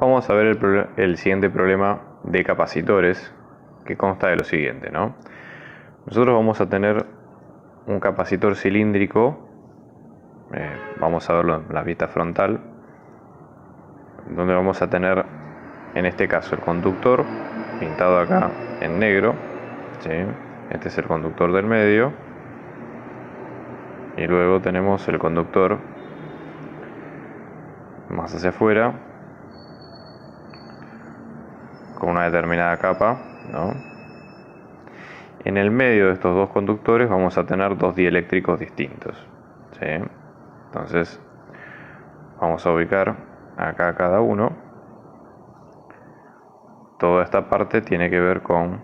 Vamos a ver el siguiente problema de capacitores, que consta de lo siguiente, ¿no? Nosotros vamos a tener un capacitor cilíndrico, vamos a verlo en la vista frontal, donde vamos a tener, en este caso, el conductor pintado acá en negro, ¿sí? Este es el conductor del medio, y luego tenemos el conductor más hacia afuera, con una determinada capa, ¿no? En el medio de estos dos conductores vamos a tener dos dieléctricos distintos, ¿sí? Entonces vamos a ubicar acá cada uno. Toda esta parte tiene que ver con,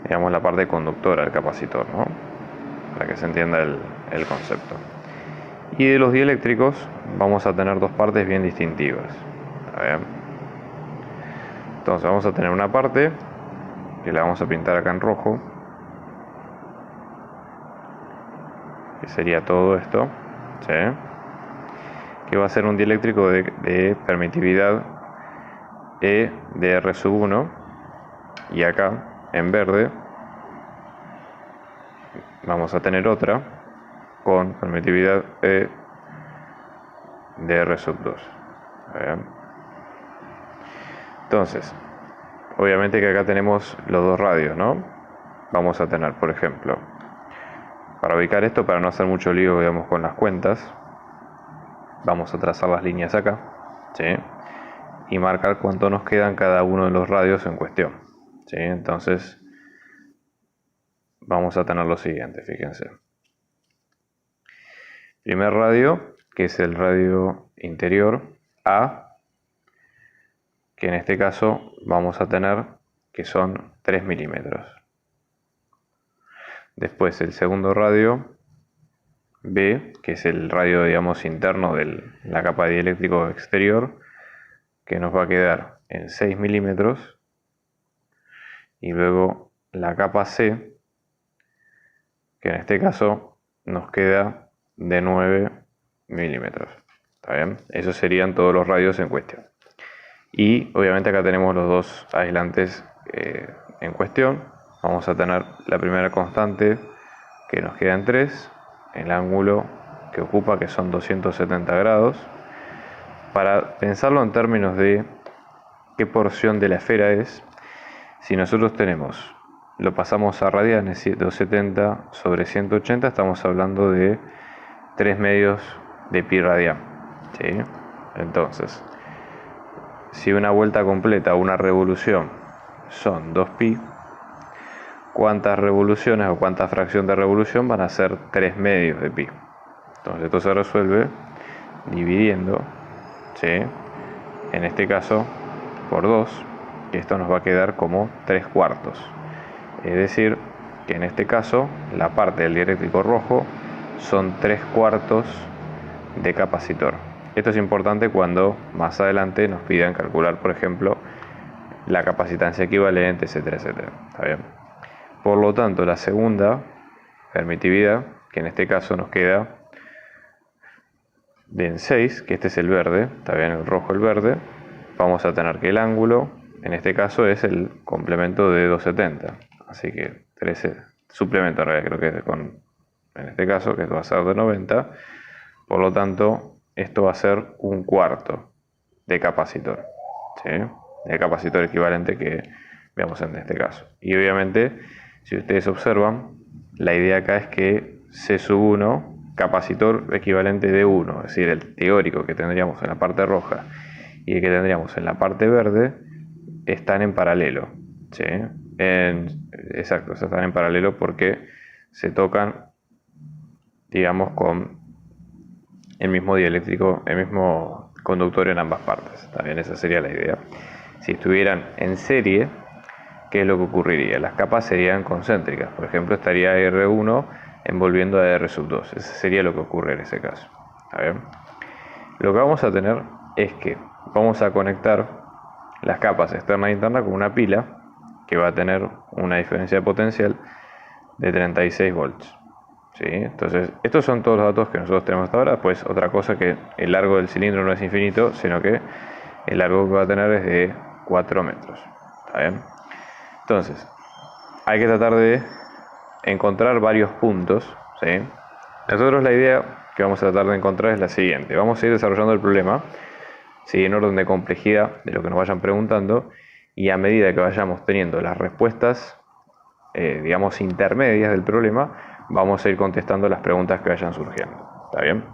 digamos, la parte conductora del capacitor, ¿no? Para que se entienda el concepto. Y de los dieléctricos vamos a tener dos partes bien distintivas. ¿Está bien? Entonces vamos a tener una parte que la vamos a pintar acá en rojo, que sería todo esto, ¿sí? Que va a ser un dieléctrico de permitividad E de R sub 1, y acá en verde vamos a tener otra con permitividad E de R sub 2. Entonces, obviamente que acá tenemos los dos radios, ¿no? Vamos a tener, por ejemplo, para ubicar esto, para no hacer mucho lío, digamos, con las cuentas, vamos a trazar las líneas acá, ¿sí? Y marcar cuánto nos quedan cada uno de los radios en cuestión, ¿sí? Entonces vamos a tener lo siguiente, fíjense. Primer radio, que es el radio interior A, que en este caso vamos a tener que son 3 milímetros. Después el segundo radio B, que es el radio, digamos, interno de la capa de dieléctrico exterior, que nos va a quedar en 6 milímetros. Y luego la capa C, que en este caso nos queda de 9 milímetros. ¿Está bien? Esos serían todos los radios en cuestión. Y obviamente acá tenemos los dos aislantes en cuestión. Vamos a tener la primera constante, que nos queda en 3, el ángulo que ocupa, que son 270 grados. Para pensarlo en términos de qué porción de la esfera es, si nosotros lo pasamos a radianes, 270 sobre 180, estamos hablando de 3 medios de pi radian, ¿sí? Entonces, si una vuelta completa o una revolución son 2pi, ¿cuántas revoluciones o cuánta fracción de revolución van a ser 3 medios de pi? Entonces esto se resuelve dividiendo, ¿sí? En este caso por 2, y esto nos va a quedar como 3 cuartos. Es decir, que en este caso la parte del dieléctrico rojo son 3 cuartos de capacitor. Esto es importante cuando más adelante nos pidan calcular, por ejemplo, la capacitancia equivalente, etcétera, etcétera. ¿Está bien? Por lo tanto, la segunda permitividad, que en este caso nos queda de en 6, que este es el verde, está bien, el rojo, el verde, vamos a tener que el ángulo, en este caso, es el complemento de 270. Así que 13, suplemento en realidad, creo que es en este caso, que va a ser de 90. Por lo tanto, esto va a ser un cuarto de capacitor, ¿sí? De capacitor equivalente que veamos en este caso. Y obviamente, si ustedes observan, la idea acá es que C sub 1, capacitor equivalente de 1, es decir, el teórico que tendríamos en la parte roja y el que tendríamos en la parte verde, están en paralelo, ¿sí? Exacto, están en paralelo porque se tocan, digamos, con el mismo dieléctrico, el mismo conductor en ambas partes. También esa sería la idea. Si estuvieran en serie, ¿qué es lo que ocurriría? Las capas serían concéntricas. Por ejemplo, estaría R1 envolviendo a R sub 2. Eso sería lo que ocurre en ese caso. A ver. Lo que vamos a tener es que vamos a conectar las capas externa e interna con una pila que va a tener una diferencia de potencial de 36 volts. ¿sí? Entonces, estos son todos los datos que nosotros tenemos hasta ahora. Pues otra cosa, que el largo del cilindro no es infinito, sino que el largo que va a tener es de 4 metros. ¿Está bien? Entonces, hay que tratar de encontrar varios puntos, ¿sí? Nosotros la idea que vamos a tratar de encontrar es la siguiente. Vamos a ir desarrollando el problema, ¿sí?, en orden de complejidad de lo que nos vayan preguntando, y a medida que vayamos teniendo las respuestas, digamos, intermedias del problema, vamos a ir contestando las preguntas que vayan surgiendo. ¿Está bien?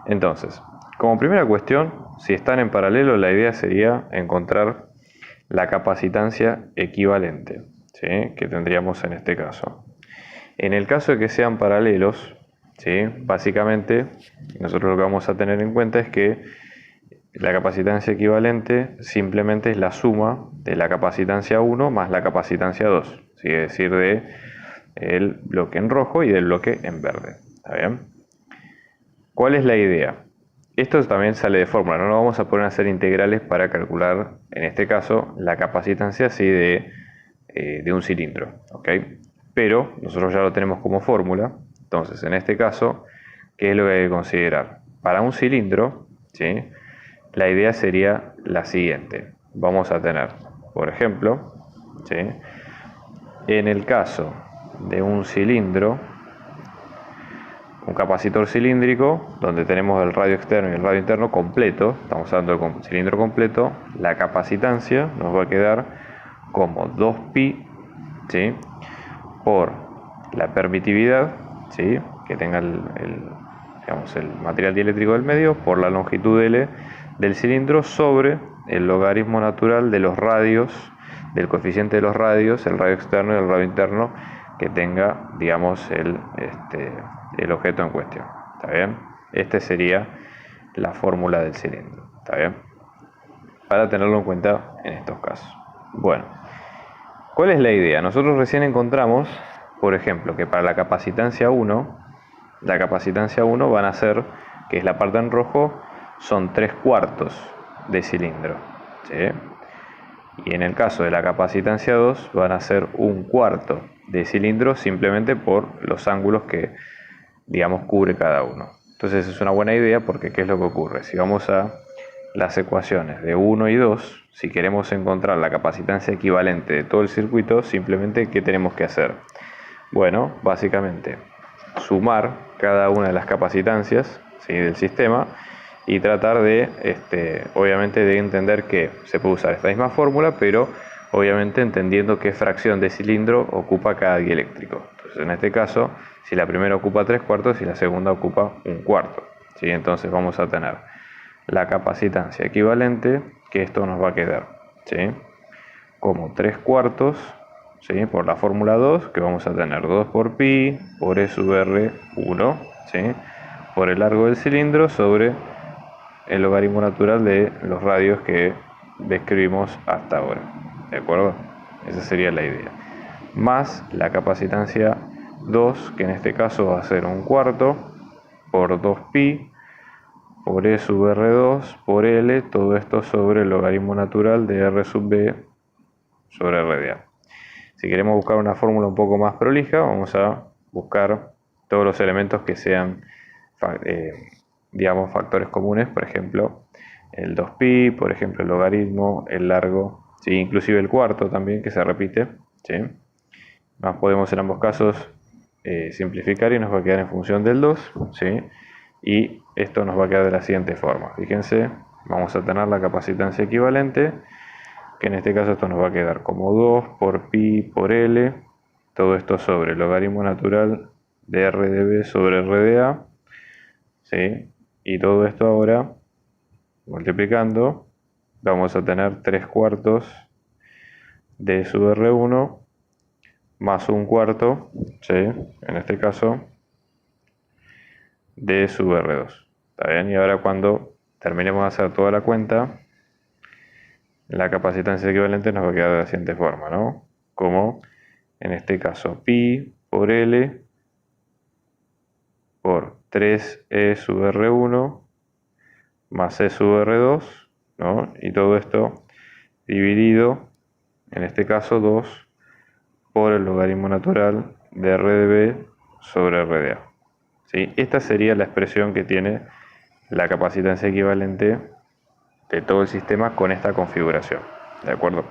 Entonces, como primera cuestión, si están en paralelo, la idea sería encontrar la capacitancia equivalente, ¿sí?, que tendríamos en este caso. En el caso de que sean paralelos, ¿sí?, básicamente nosotros lo que vamos a tener en cuenta es que la capacitancia equivalente simplemente es la suma de la capacitancia 1 más la capacitancia 2, ¿sí?, es decir, de el bloque en rojo y del bloque en verde. ¿Está bien? ¿Cuál es la idea? Esto también sale de fórmula, no nos vamos a poner a hacer integrales para calcular, en este caso, la capacitancia así de un cilindro, ¿ok? Pero nosotros ya lo tenemos como fórmula. Entonces, en este caso, ¿qué es lo que hay que considerar? Para un cilindro, ¿sí?, la idea sería la siguiente. Vamos a tener, por ejemplo, ¿sí?, en el caso de un cilindro, un capacitor cilíndrico, donde tenemos el radio externo y el radio interno completo, estamos hablando del cilindro completo, la capacitancia nos va a quedar como 2pi, ¿sí?, por la permitividad, ¿sí?, que tenga digamos, el material dieléctrico del medio, por la longitud L del cilindro, sobre el logaritmo natural de los radios, del coeficiente de los radios, el radio externo y el radio interno que tenga, digamos, el objeto en cuestión. ¿Está bien? Esta sería la fórmula del cilindro. ¿Está bien? Para tenerlo en cuenta en estos casos. Bueno, ¿cuál es la idea? Nosotros recién encontramos, por ejemplo, que para la capacitancia 1 van a ser, que es la parte en rojo, son 3/4 de cilindro, ¿sí? Y en el caso de la capacitancia 2 van a ser 1/4 de cilindro, simplemente por los ángulos que, digamos, cubre cada uno. Entonces es una buena idea, porque ¿qué es lo que ocurre? Si vamos a las ecuaciones de 1 y 2, si queremos encontrar la capacitancia equivalente de todo el circuito, simplemente ¿qué tenemos que hacer? Bueno, básicamente sumar cada una de las capacitancias, ¿sí?, del sistema, y tratar de, obviamente, de entender que se puede usar esta misma fórmula, pero obviamente entendiendo qué fracción de cilindro ocupa cada dieléctrico. Entonces, en este caso, si la primera ocupa 3/4 y la segunda ocupa 1/4, ¿sí? Entonces vamos a tener la capacitancia equivalente, que esto nos va a quedar, ¿sí?, como 3/4, ¿sí?, por la fórmula 2, que vamos a tener 2 por pi por E sub R1, ¿sí?, por el largo del cilindro sobre el logaritmo natural de los radios que describimos hasta ahora. ¿De acuerdo? Esa sería la idea. Más la capacitancia 2, que en este caso va a ser 1/4 por 2pi por E sub R2 por L, todo esto sobre el logaritmo natural de R sub B sobre R de A. Si queremos buscar una fórmula un poco más prolija, vamos a buscar todos los elementos que sean, digamos, factores comunes, por ejemplo, el 2pi, por ejemplo, el logaritmo, el largo, ¿sí?, inclusive el cuarto también, que se repite, ¿sí? Más podemos en ambos casos simplificar, y nos va a quedar en función del 2, ¿sí?, y esto nos va a quedar de la siguiente forma. Fíjense, vamos a tener la capacitancia equivalente, que en este caso esto nos va a quedar como 2 por pi por L, todo esto sobre el logaritmo natural de R de B sobre R de A, ¿sí?, y todo esto ahora, multiplicando, vamos a tener 3/4 de sub R1 más 1/4, ¿sí?, en este caso, de sub R2. ¿Está bien? Y ahora, cuando terminemos de hacer toda la cuenta, la capacitancia equivalente nos va a quedar de la siguiente forma, ¿no? Como, en este caso, pi por L por 3E sub R1 más E sub R2, ¿no? Y todo esto dividido, en este caso, 2 por el logaritmo natural de R de B sobre RDA. ¿Sí? Esta sería la expresión que tiene la capacitancia equivalente de todo el sistema con esta configuración. ¿De acuerdo?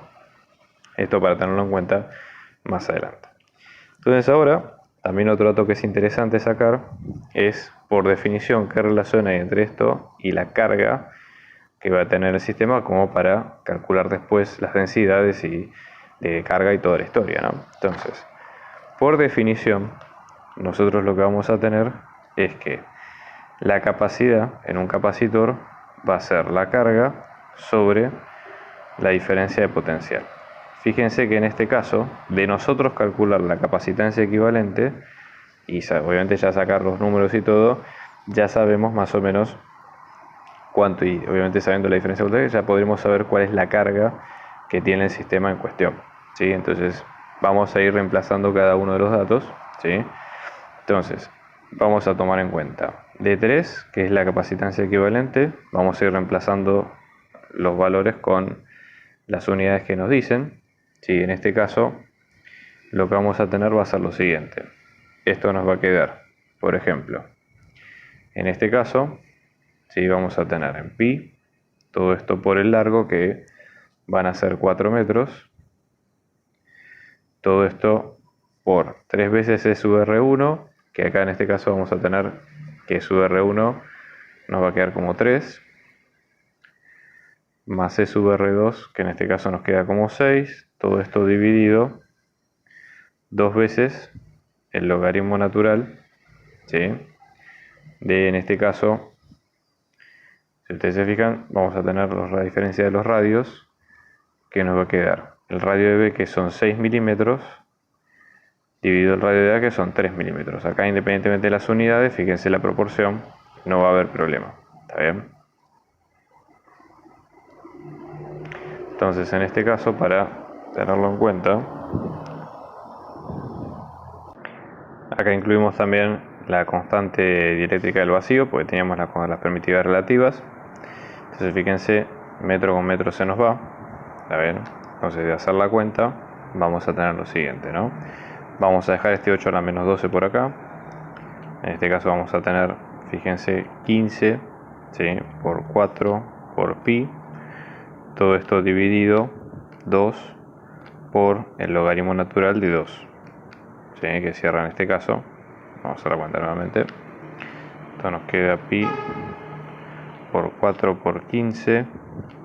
Esto para tenerlo en cuenta más adelante. Entonces ahora, también otro dato que es interesante sacar es, por definición, qué relación hay entre esto y la carga que va a tener el sistema, como para calcular después las densidades y de carga y toda la historia, ¿no? Entonces, por definición, nosotros lo que vamos a tener es que la capacidad en un capacitor va a ser la carga sobre la diferencia de potencial. Fíjense que en este caso, de nosotros calcular la capacitancia equivalente, y obviamente ya sacar los números y todo, ya sabemos más o menos cuánto, y obviamente sabiendo la diferencia de potencial, ya podremos saber cuál es la carga que tiene el sistema en cuestión, ¿sí? Entonces vamos a ir reemplazando cada uno de los datos, ¿sí? Entonces vamos a tomar en cuenta D3, que es la capacitancia equivalente, vamos a ir reemplazando los valores con las unidades que nos dicen, ¿sí? En este caso lo que vamos a tener va a ser lo siguiente. Esto nos va a quedar, por ejemplo, en este caso, ¿sí? Vamos a tener en pi, todo esto por el largo, que van a ser 4 metros, todo esto por 3 veces E sub R1, que acá en este caso vamos a tener que E sub R1 nos va a quedar como 3, más E sub R2, que en este caso nos queda como 6, todo esto dividido 2 veces el logaritmo natural, ¿sí? De, en este caso, si ustedes se fijan, vamos a tener la diferencia de los radios, que nos va a quedar el radio de B, que son 6 milímetros, dividido el radio de A, que son 3 milímetros. Acá, independientemente de las unidades, fíjense la proporción, no va a haber problema. ¿Está bien? Entonces, en este caso, para tenerlo en cuenta, acá incluimos también la constante dieléctrica del vacío, porque teníamos las permitividades relativas. Entonces fíjense, metro con metro se nos va. ¿Está bien? Entonces, de hacer la cuenta, vamos a tener lo siguiente, ¿no? Vamos a dejar este 8 a la menos 12 por acá. En este caso vamos a tener, fíjense, 15, ¿sí? Por 4 por pi. Todo esto dividido 2 por el logaritmo natural de 2, ¿sí? Que cierra en este caso. Vamos a hacer la cuenta nuevamente. Esto nos queda pi por 4 por 15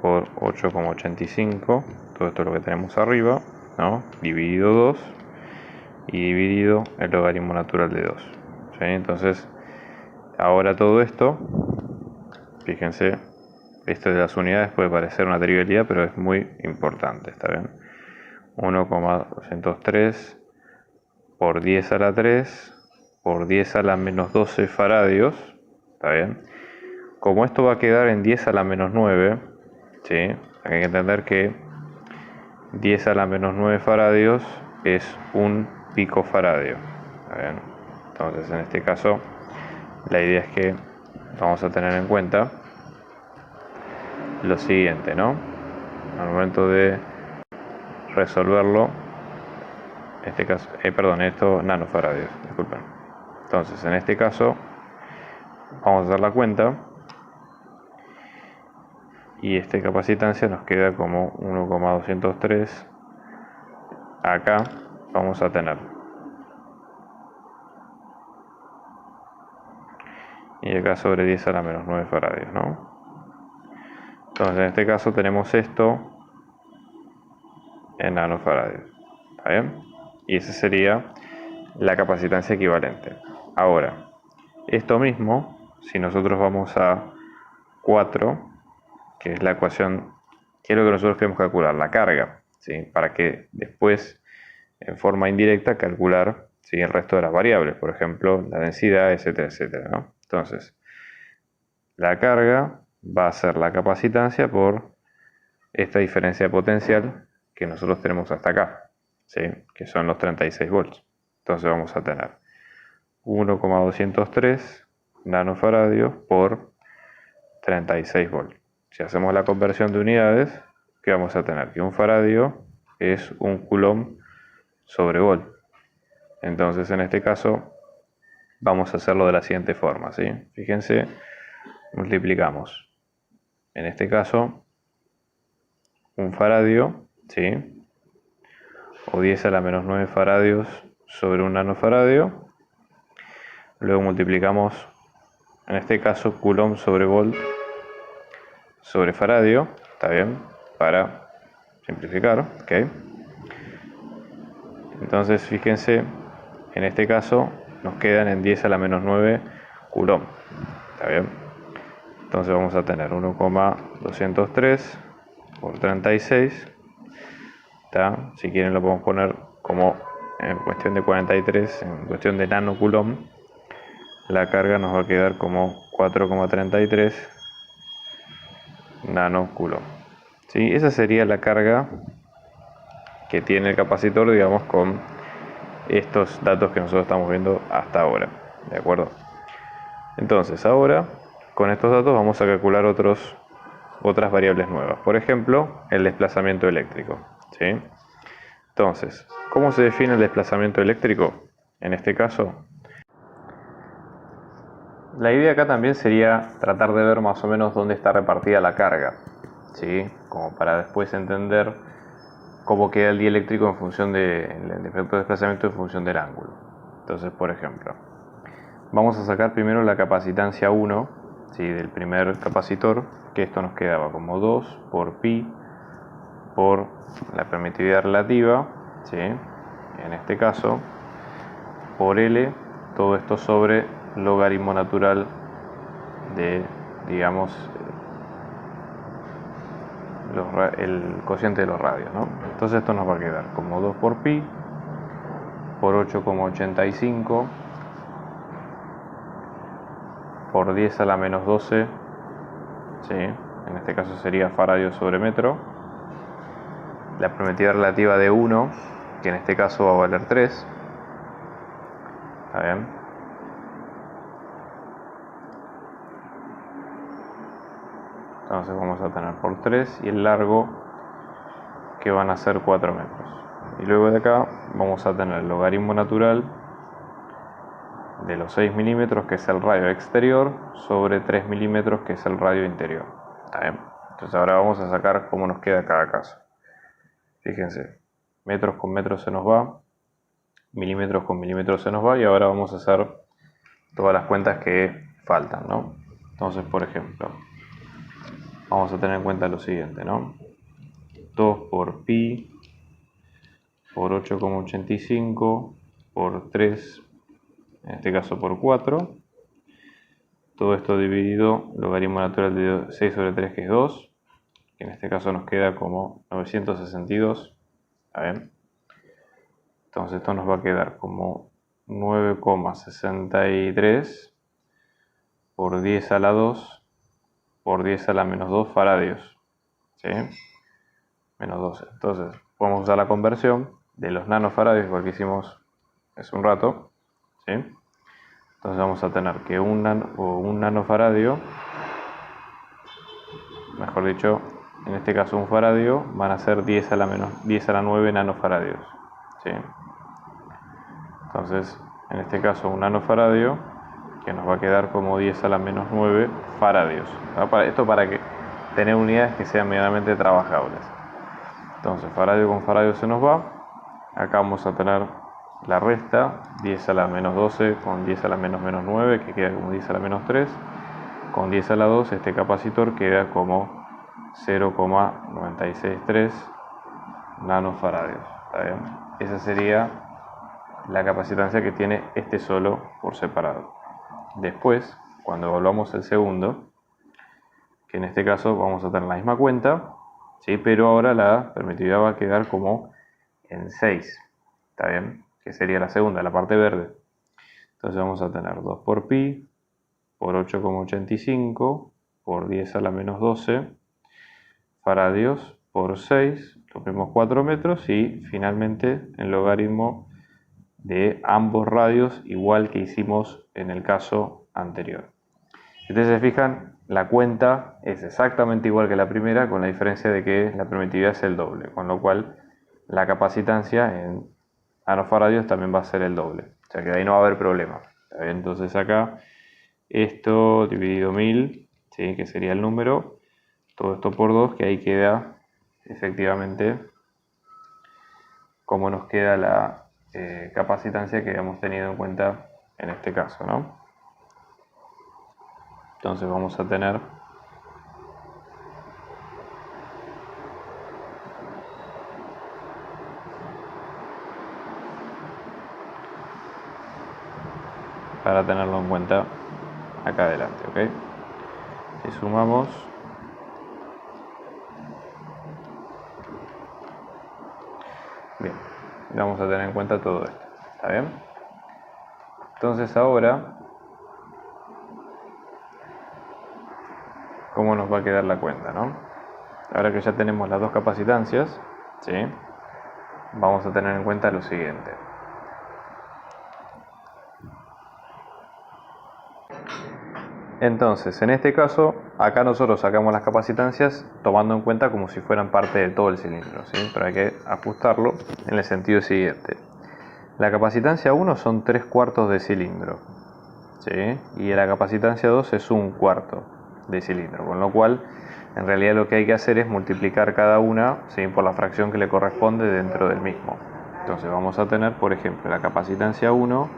por 8,85. Todo esto es lo que tenemos arriba, ¿no? Dividido 2 y dividido el logaritmo natural de 2, ¿sí? Entonces, ahora todo esto, fíjense, esto de las unidades puede parecer una trivialidad, pero es muy importante, ¿está bien? 1,203 por 10 a la 3 por 10 a la menos 12 faradios, ¿está bien? Como esto va a quedar en 10 a la menos 9, ¿sí? Hay que entender que 10 a la menos 9 faradios es un picofaradio, ¿está bien? Entonces, en este caso, la idea es que vamos a tener en cuenta lo siguiente, ¿no? Al momento de resolverlo, en este caso, esto nanofaradios, disculpen. Entonces, en este caso, vamos a hacer la cuenta y esta capacitancia nos queda como 1,203. Acá vamos a tener, y acá sobre 10 a la menos 9 faradios, ¿no? Entonces, en este caso tenemos esto en nanofaradios, ¿está bien? Y esa sería la capacitancia equivalente. Ahora, esto mismo, si nosotros vamos a 4, que es la ecuación, que es lo que nosotros queremos calcular, la carga, ¿sí? Para que después, en forma indirecta, calcular, ¿sí? El resto de las variables, por ejemplo, la densidad, etcétera, etcétera, ¿no? Entonces, la carga va a ser la capacitancia por esta diferencia de potencial que nosotros tenemos hasta acá, ¿sí? Que son los 36 volts. Entonces vamos a tener 1,203 nanofaradios por 36 volts. Si hacemos la conversión de unidades, ¿qué vamos a tener? Que un faradio es un coulomb sobre volt. Entonces, en este caso, vamos a hacerlo de la siguiente forma, ¿sí? Fíjense, multiplicamos, en este caso, un faradio, ¿sí? O 10 a la menos 9 faradios sobre un nanofaradio. Luego multiplicamos, en este caso, coulomb sobre volt sobre faradio, ¿está bien? Para simplificar, ¿ok? Entonces, fíjense, en este caso nos quedan en 10 a la menos 9 coulomb, ¿está bien? Entonces vamos a tener 1,203 por 36, ¿está? Si quieren lo podemos poner como en cuestión de 43, en cuestión de nanocoulomb, la carga nos va a quedar como 4,33 nanocoulomb. ¿Sí? Esa sería la carga que tiene el capacitor, digamos, con estos datos que nosotros estamos viendo hasta ahora, ¿de acuerdo? Entonces ahora con estos datos vamos a calcular otras variables nuevas, por ejemplo el desplazamiento eléctrico, ¿sí? Entonces, ¿cómo se define el desplazamiento eléctrico? En este caso, la idea acá también sería tratar de ver más o menos dónde está repartida la carga, ¿sí? Como para después entender cómo queda el dieléctrico en función del efecto de desplazamiento en función del ángulo. Entonces, por ejemplo, vamos a sacar primero la capacitancia 1, ¿sí? Del primer capacitor, que esto nos quedaba como 2 por pi por la permitividad relativa, ¿sí? En este caso, por L, todo esto sobre logaritmo natural de, digamos, el cociente de los radios, ¿no? Entonces esto nos va a quedar como 2 por pi por 8,85 por 10 a la menos 12, ¿sí? En este caso sería faradio sobre metro. La permitividad relativa de 1, que en este caso va a valer 3. ¿Está bien? Entonces vamos a tener por 3 y el largo que van a ser 4 metros. Y luego de acá vamos a tener el logaritmo natural de los 6 milímetros, que es el radio exterior, sobre 3 milímetros, que es el radio interior. ¿Está bien? Entonces ahora vamos a sacar cómo nos queda cada caso. Fíjense, metros con metros se nos va, milímetros con milímetros se nos va, y ahora vamos a hacer todas las cuentas que faltan, ¿no? Entonces, por ejemplo, vamos a tener en cuenta lo siguiente, ¿no? 2 por pi por 8,85 por 3, en este caso por 4. Todo esto dividido, logaritmo natural de 6 sobre 3, que es 2, que en este caso nos queda como 962. ¿Está bien? Entonces esto nos va a quedar como 9,63 por 10 a la 2 por 10 a la menos 2 faradios, ¿sí? Menos 12. Entonces podemos usar la conversión de los nanofaradios, igual que hicimos hace un rato, ¿sí? Entonces vamos a tener que un nanofaradio, mejor dicho, en este caso un faradio, van a ser 10 a la 9 nanofaradios, ¿sí? Entonces, en este caso un nanofaradio, que nos va a quedar como 10 a la menos 9 faradios. Esto para que tener unidades que sean medianamente trabajables. Entonces, faradio con faradio se nos va. Acá vamos a tener la resta, 10 a la menos 12 con 10 a la menos 9, que queda como 10 a la menos 3. Con 10 a la 2, este capacitor queda como 0,963 nanofaradios. ¿Está bien? Esa sería la capacitancia que tiene este solo por separado. Después, cuando evaluamos el segundo, que en este caso vamos a tener la misma cuenta, ¿sí? Pero ahora la permitividad va a quedar como en 6. ¿Está bien? Que sería la segunda, la parte verde. Entonces vamos a tener 2 por pi por 8,85 por 10 a la menos 12 faradios por 6, los mismos 4 metros, y finalmente el logaritmo de ambos radios, igual que hicimos en el caso anterior. Si ustedes se fijan, la cuenta es exactamente igual que la primera, con la diferencia de que la permitividad es el doble, con lo cual la capacitancia en nanofaradios también va a ser el doble. O sea que de ahí no va a haber problema. ¿Está bien? Entonces acá, esto dividido 1000, ¿sí? Que sería el número, todo esto por 2, que ahí queda efectivamente como nos queda la capacitancia que habíamos tenido en cuenta en este caso, ¿no? Entonces vamos a tener para tenerlo en cuenta acá adelante, ¿ok? Si sumamos, bien, vamos a tener en cuenta todo esto, ¿está bien? Entonces ahora, ¿cómo nos va a quedar la cuenta, no? Ahora que ya tenemos las dos capacitancias, ¿sí? Vamos a tener en cuenta lo siguiente. Entonces, en este caso, acá nosotros sacamos las capacitancias tomando en cuenta como si fueran parte de todo el cilindro, ¿sí? Pero hay que ajustarlo en el sentido siguiente. La capacitancia 1 son 3/4 de cilindro, ¿sí? Y la capacitancia 2 es 1/4 de cilindro, con lo cual en realidad lo que hay que hacer es multiplicar cada una, ¿sí? Por la fracción que le corresponde dentro del mismo. Entonces vamos a tener, por ejemplo, la capacitancia 1,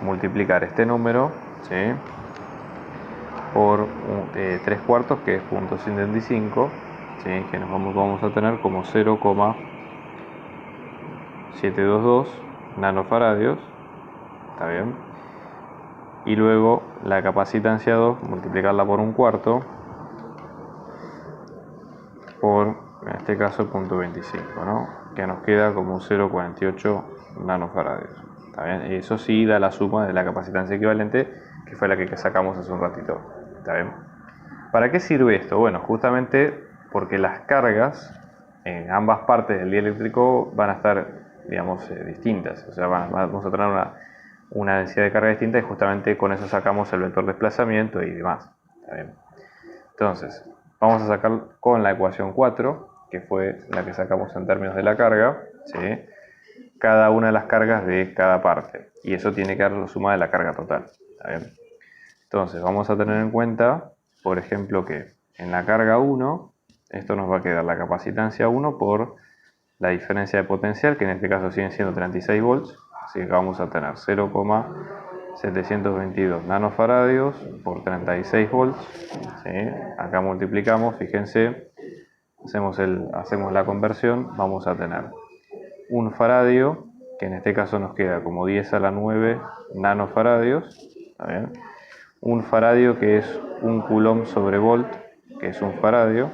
multiplicar este número, ¿sí? Por 3/4, que es 0.75, ¿sí? Que nos vamos a tener como 0,722 nanofaradios, ¿está bien? Y luego la capacitancia 2, multiplicarla por 1/4 por, en este caso, 0.25, ¿no? Que nos queda como 0,48 nanofaradios, ¿está bien? Y eso sí da la suma de la capacitancia equivalente, que fue la que sacamos hace un ratito, ¿está bien? ¿Para qué sirve esto? Bueno, justamente porque las cargas en ambas partes del dieléctrico van a estar, digamos, distintas. O sea, vamos a tener una densidad de carga distinta y justamente con eso sacamos el vector de desplazamiento y demás. ¿Está bien? Entonces, vamos a sacar con la ecuación 4, que fue la que sacamos en términos de la carga, ¿sí? Cada una de las cargas de cada parte. Y eso tiene que dar la suma de la carga total. ¿Está bien? Entonces, vamos a tener en cuenta, por ejemplo, que en la carga 1, esto nos va a quedar la capacitancia 1 por la diferencia de potencial, que en este caso siguen siendo 36 volts, así que vamos a tener 0,722 nanofaradios por 36 volts, ¿sí? Acá multiplicamos, fíjense, hacemos la conversión, vamos a tener un faradio, que en este caso nos queda como 10 a la 9 nanofaradios, ¿está bien? Un faradio, que es un coulomb sobre volt, que es un faradio.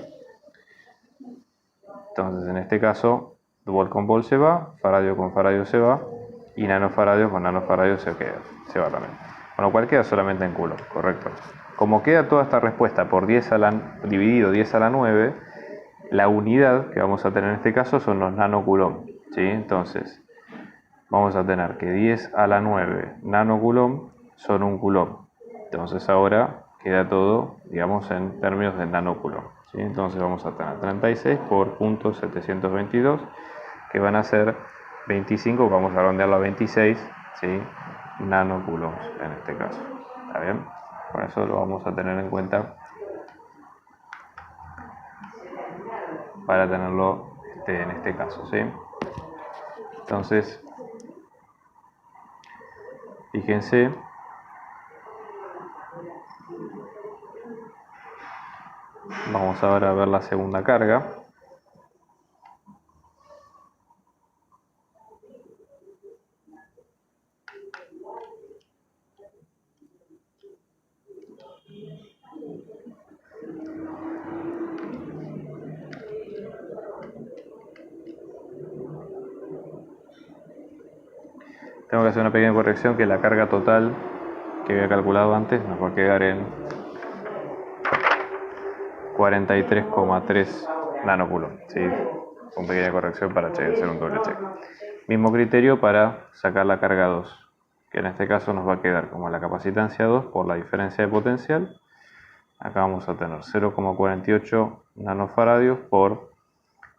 Entonces, en este caso, volt con volt se va, faradio con faradio se va, y nanofaradio con nanofaradio se va también. Con lo cual queda solamente en coulomb, correcto. Como queda toda esta respuesta por dividido 10 a la 9, la unidad que vamos a tener en este caso son los nanocoulomb, ¿sí? Entonces, vamos a tener que 10 a la 9 nanocoulomb son un coulomb. Entonces ahora queda todo, digamos, en términos de nanocoulomb, ¿sí? Entonces vamos a tener 36 por 0.722, que van a ser 25, vamos a redondearlo a 26, ¿sí? Nanocoulombs en este caso. ¿Está bien? Por eso lo vamos a tener en cuenta para tenerlo en este caso, ¿sí? Entonces, fíjense, vamos ahora a ver la segunda carga. Tengo que hacer una pequeña corrección, que la carga total que había calculado antes nos va a quedar en 43,3 nanocoulomb, ¿sí? Con pequeña corrección para hacer un doble check. Mismo criterio para sacar la carga 2, que en este caso nos va a quedar como la capacitancia 2 por la diferencia de potencial. Acá vamos a tener 0,48 nanofaradios por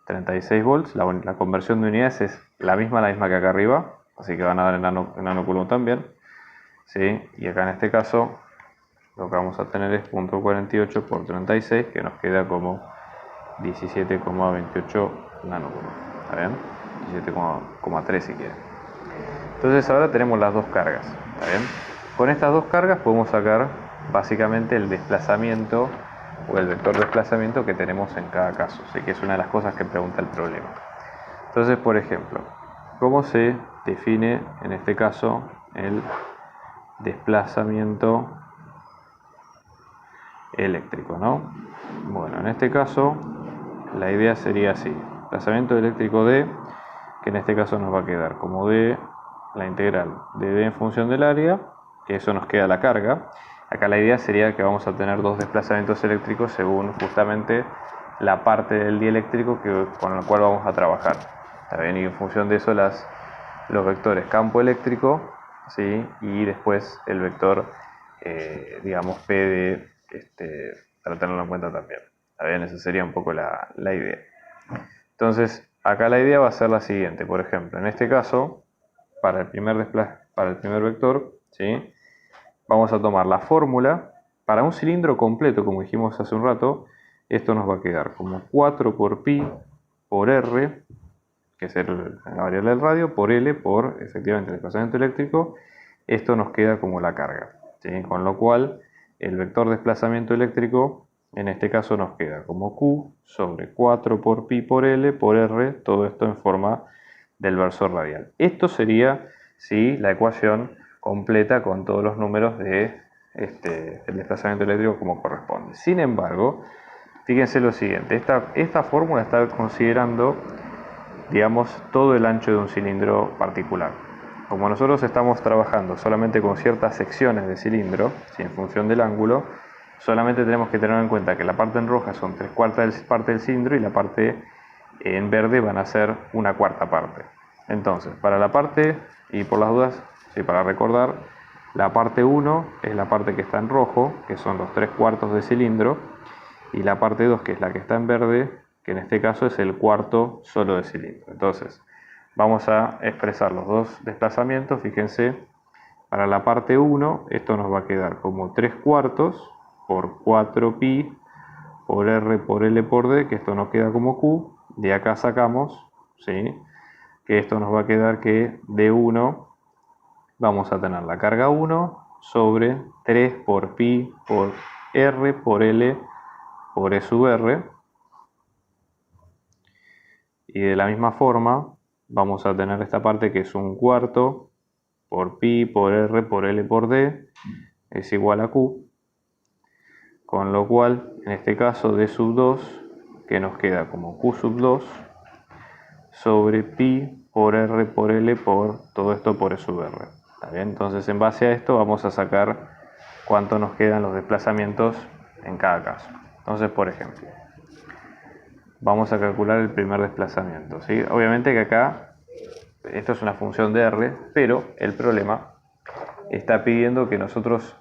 36 volts. La conversión de unidades es la misma que acá arriba, así que van a dar en nanocoulomb también. ¿sí? Y acá en este caso lo que vamos a tener es 0.48 por 36, que nos queda como 17,28 nanocoulombs. ¿Está bien? 17,3 si quieren. Entonces ahora tenemos las dos cargas. ¿Está bien? Con estas dos cargas podemos sacar básicamente el desplazamiento o el vector de desplazamiento que tenemos en cada caso. Así que es una de las cosas que pregunta el problema. Entonces, por ejemplo, ¿cómo se define en este caso el desplazamiento eléctrico, ¿no? Bueno, en este caso la idea sería así: desplazamiento eléctrico D, que en este caso nos va a quedar como D, la integral de D en función del área, que eso nos queda la carga. Acá la idea sería que vamos a tener dos desplazamientos eléctricos según justamente la parte del dieléctrico con la cual vamos a trabajar. ¿Está bien? Y en función de eso los vectores campo eléctrico, ¿sí? Y después el vector, digamos, P de, para tenerlo en cuenta también. ¿Está bien? Esa sería un poco la idea. Entonces, acá la idea va a ser la siguiente. Por ejemplo, en este caso, para el primer vector, ¿sí? Vamos a tomar la fórmula para un cilindro completo, como dijimos hace un rato. Esto nos va a quedar como 4 por pi por r, que es la variable del radio, por L, por efectivamente el desplazamiento eléctrico. Esto nos queda como la carga, ¿sí? Con lo cual el vector de desplazamiento eléctrico en este caso nos queda como Q sobre 4 por pi por L por R, todo esto en forma del versor radial. Esto sería, ¿sí?, la ecuación completa con todos los números de el desplazamiento eléctrico como corresponde. Sin embargo, fíjense lo siguiente: esta fórmula está considerando, digamos, todo el ancho de un cilindro particular. Como nosotros estamos trabajando solamente con ciertas secciones de cilindro, ¿sí?, en función del ángulo, solamente tenemos que tener en cuenta que la parte en roja son 3/4 parte del cilindro y la parte en verde van a ser 1/4 parte. Entonces, para la parte, y por las dudas, sí, para recordar, la parte 1 es la parte que está en rojo, que son los 3/4 de cilindro, y la parte 2, que es la que está en verde, que en este caso es el cuarto solo de cilindro. Entonces, vamos a expresar los dos desplazamientos. Fíjense, para la parte 1, esto nos va a quedar como 3/4 por 4pi por R por L por D, que esto nos queda como Q. De acá sacamos, ¿sí?, que esto nos va a quedar que de 1 vamos a tener la carga 1 sobre 3 por pi por R por L por E sub R. Y de la misma forma vamos a tener esta parte que es 1/4 por pi por R por L por D es igual a Q. Con lo cual, en este caso, D sub 2, que nos queda como Q sub 2 sobre pi por R por L por todo esto por E sub R. ¿Está bien? Entonces, en base a esto vamos a sacar cuánto nos quedan los desplazamientos en cada caso. Entonces, por ejemplo, vamos a calcular el primer desplazamiento, ¿sí? Obviamente que acá esto es una función de R, pero el problema está pidiendo que nosotros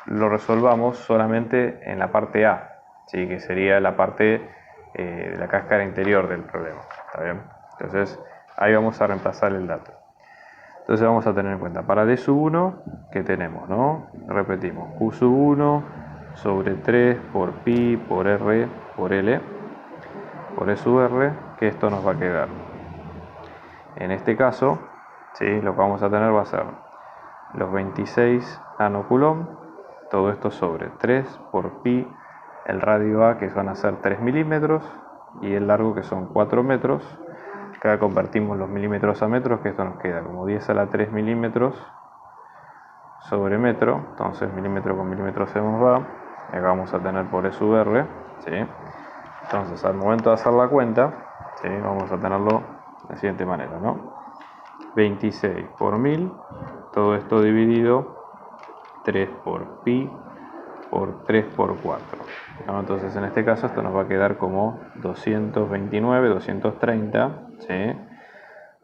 lo resolvamos solamente en la parte A, ¿sí?, que sería la parte de la cáscara interior del problema. ¿Está bien? Entonces ahí vamos a reemplazar el dato. Entonces vamos a tener en cuenta para D sub 1 que tenemos, ¿no? Repetimos, Q sub 1 sobre 3 por pi por R por L por E sub R, que esto nos va a quedar. En este caso, ¿sí?, lo que vamos a tener va a ser los 26 nanocoulombs, todo esto sobre 3 por pi, el radio A, que van a ser 3 milímetros, y el largo, que son 4 metros. Acá convertimos los milímetros a metros, que esto nos queda como 10 a la 3 milímetros sobre metro. Entonces milímetro con milímetro se nos va, y acá vamos a tener por E sub R, ¿sí? Entonces, al momento de hacer la cuenta, ¿sí?, vamos a tenerlo de la siguiente manera, ¿no? 26 por 1000, todo esto dividido 3 por pi por 3 por 4, ¿no? Entonces, en este caso, esto nos va a quedar como 229, 230, ¿sí?,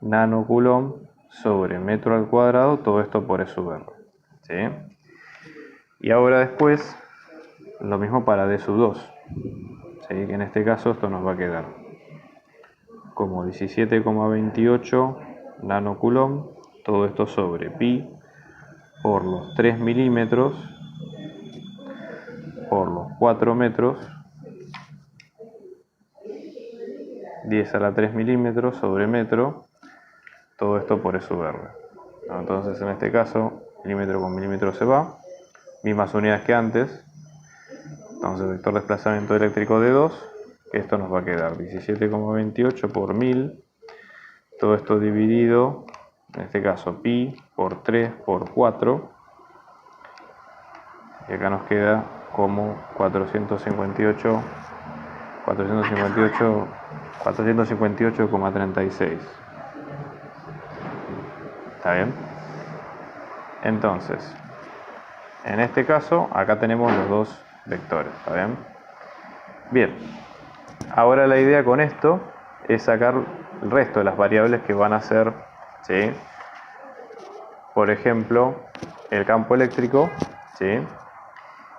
nanocoulomb sobre metro al cuadrado, todo esto por E sub R, ¿sí? Y ahora después, lo mismo para D sub 2, ¿sí?, que en este caso esto nos va a quedar como 17,28 nanocoulomb, todo esto sobre pi por los 3 milímetros por los 4 metros, 10 a la 3 milímetros sobre metro, todo esto por E sub R. Entonces en este caso, milímetro con milímetro se va, mismas unidades que antes, entonces vector de desplazamiento eléctrico de 2, esto nos va a quedar 17,28 por 1000, todo esto dividido, en este caso pi por 3 por 4, y acá nos queda como 458,36. ¿Está bien? Entonces, en este caso, acá tenemos los dos vectores. ¿Está bien? Bien. Ahora la idea con esto es sacar el resto de las variables que van a ser, ¿sí? Por ejemplo, el campo eléctrico, ¿sí?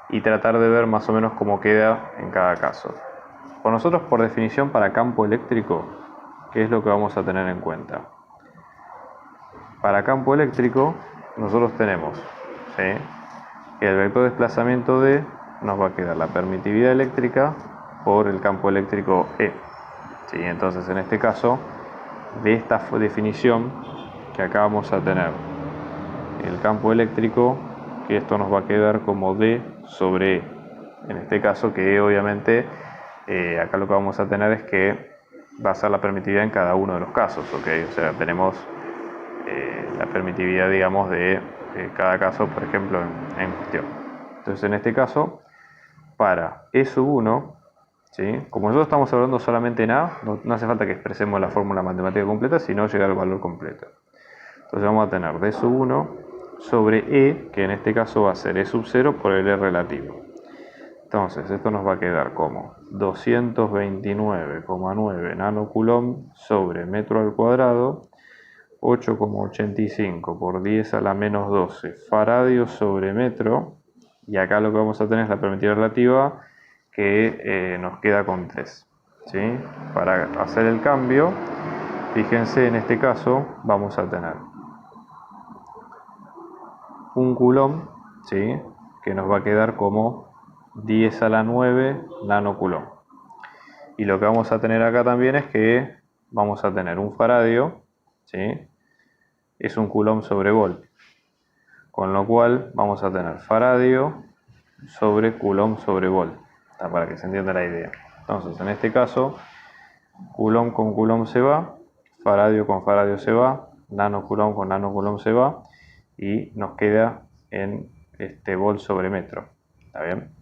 Y tratar de ver más o menos cómo queda en cada caso. Por nosotros, por definición, para campo eléctrico, ¿qué es lo que vamos a tener en cuenta? Para campo eléctrico, nosotros tenemos, ¿sí?, que el vector de desplazamiento D nos va a quedar la permitividad eléctrica por el campo eléctrico E. ¿Sí? Entonces, en este caso, de esta definición que acá vamos a tener el campo eléctrico, que esto nos va a quedar como D sobre E. En este caso, que E obviamente, acá lo que vamos a tener es que va a ser la permitividad en cada uno de los casos, ¿ok? O sea, tenemos la permitividad, digamos, de cada caso, por ejemplo, en cuestión. Entonces, en este caso, para E sub 1, ¿sí?, como nosotros estamos hablando solamente en A, no hace falta que expresemos la fórmula matemática completa, sino llegar al valor completo. Entonces vamos a tener D sub 1 sobre E, que en este caso va a ser E sub 0 por el E relativo. Entonces, esto nos va a quedar como 229,9 nanocoulomb sobre metro al cuadrado, 8,85 por 10 a la menos 12 faradios sobre metro, y acá lo que vamos a tener es la permitividad relativa, que nos queda con 3. ¿Sí? Para hacer el cambio, fíjense, en este caso vamos a tener un coulomb, ¿sí?, que nos va a quedar como 10 a la 9 nanocoulomb. Y lo que vamos a tener acá también es que vamos a tener un faradio, ¿sí?, es un coulomb sobre volt, con lo cual vamos a tener faradio sobre coulomb sobre volt, para que se entienda la idea. Entonces, en este caso, coulomb con coulomb se va, faradio con faradio se va, nanocoulomb con nanocoulomb se va, y nos queda en volt sobre metro. ¿Está bien?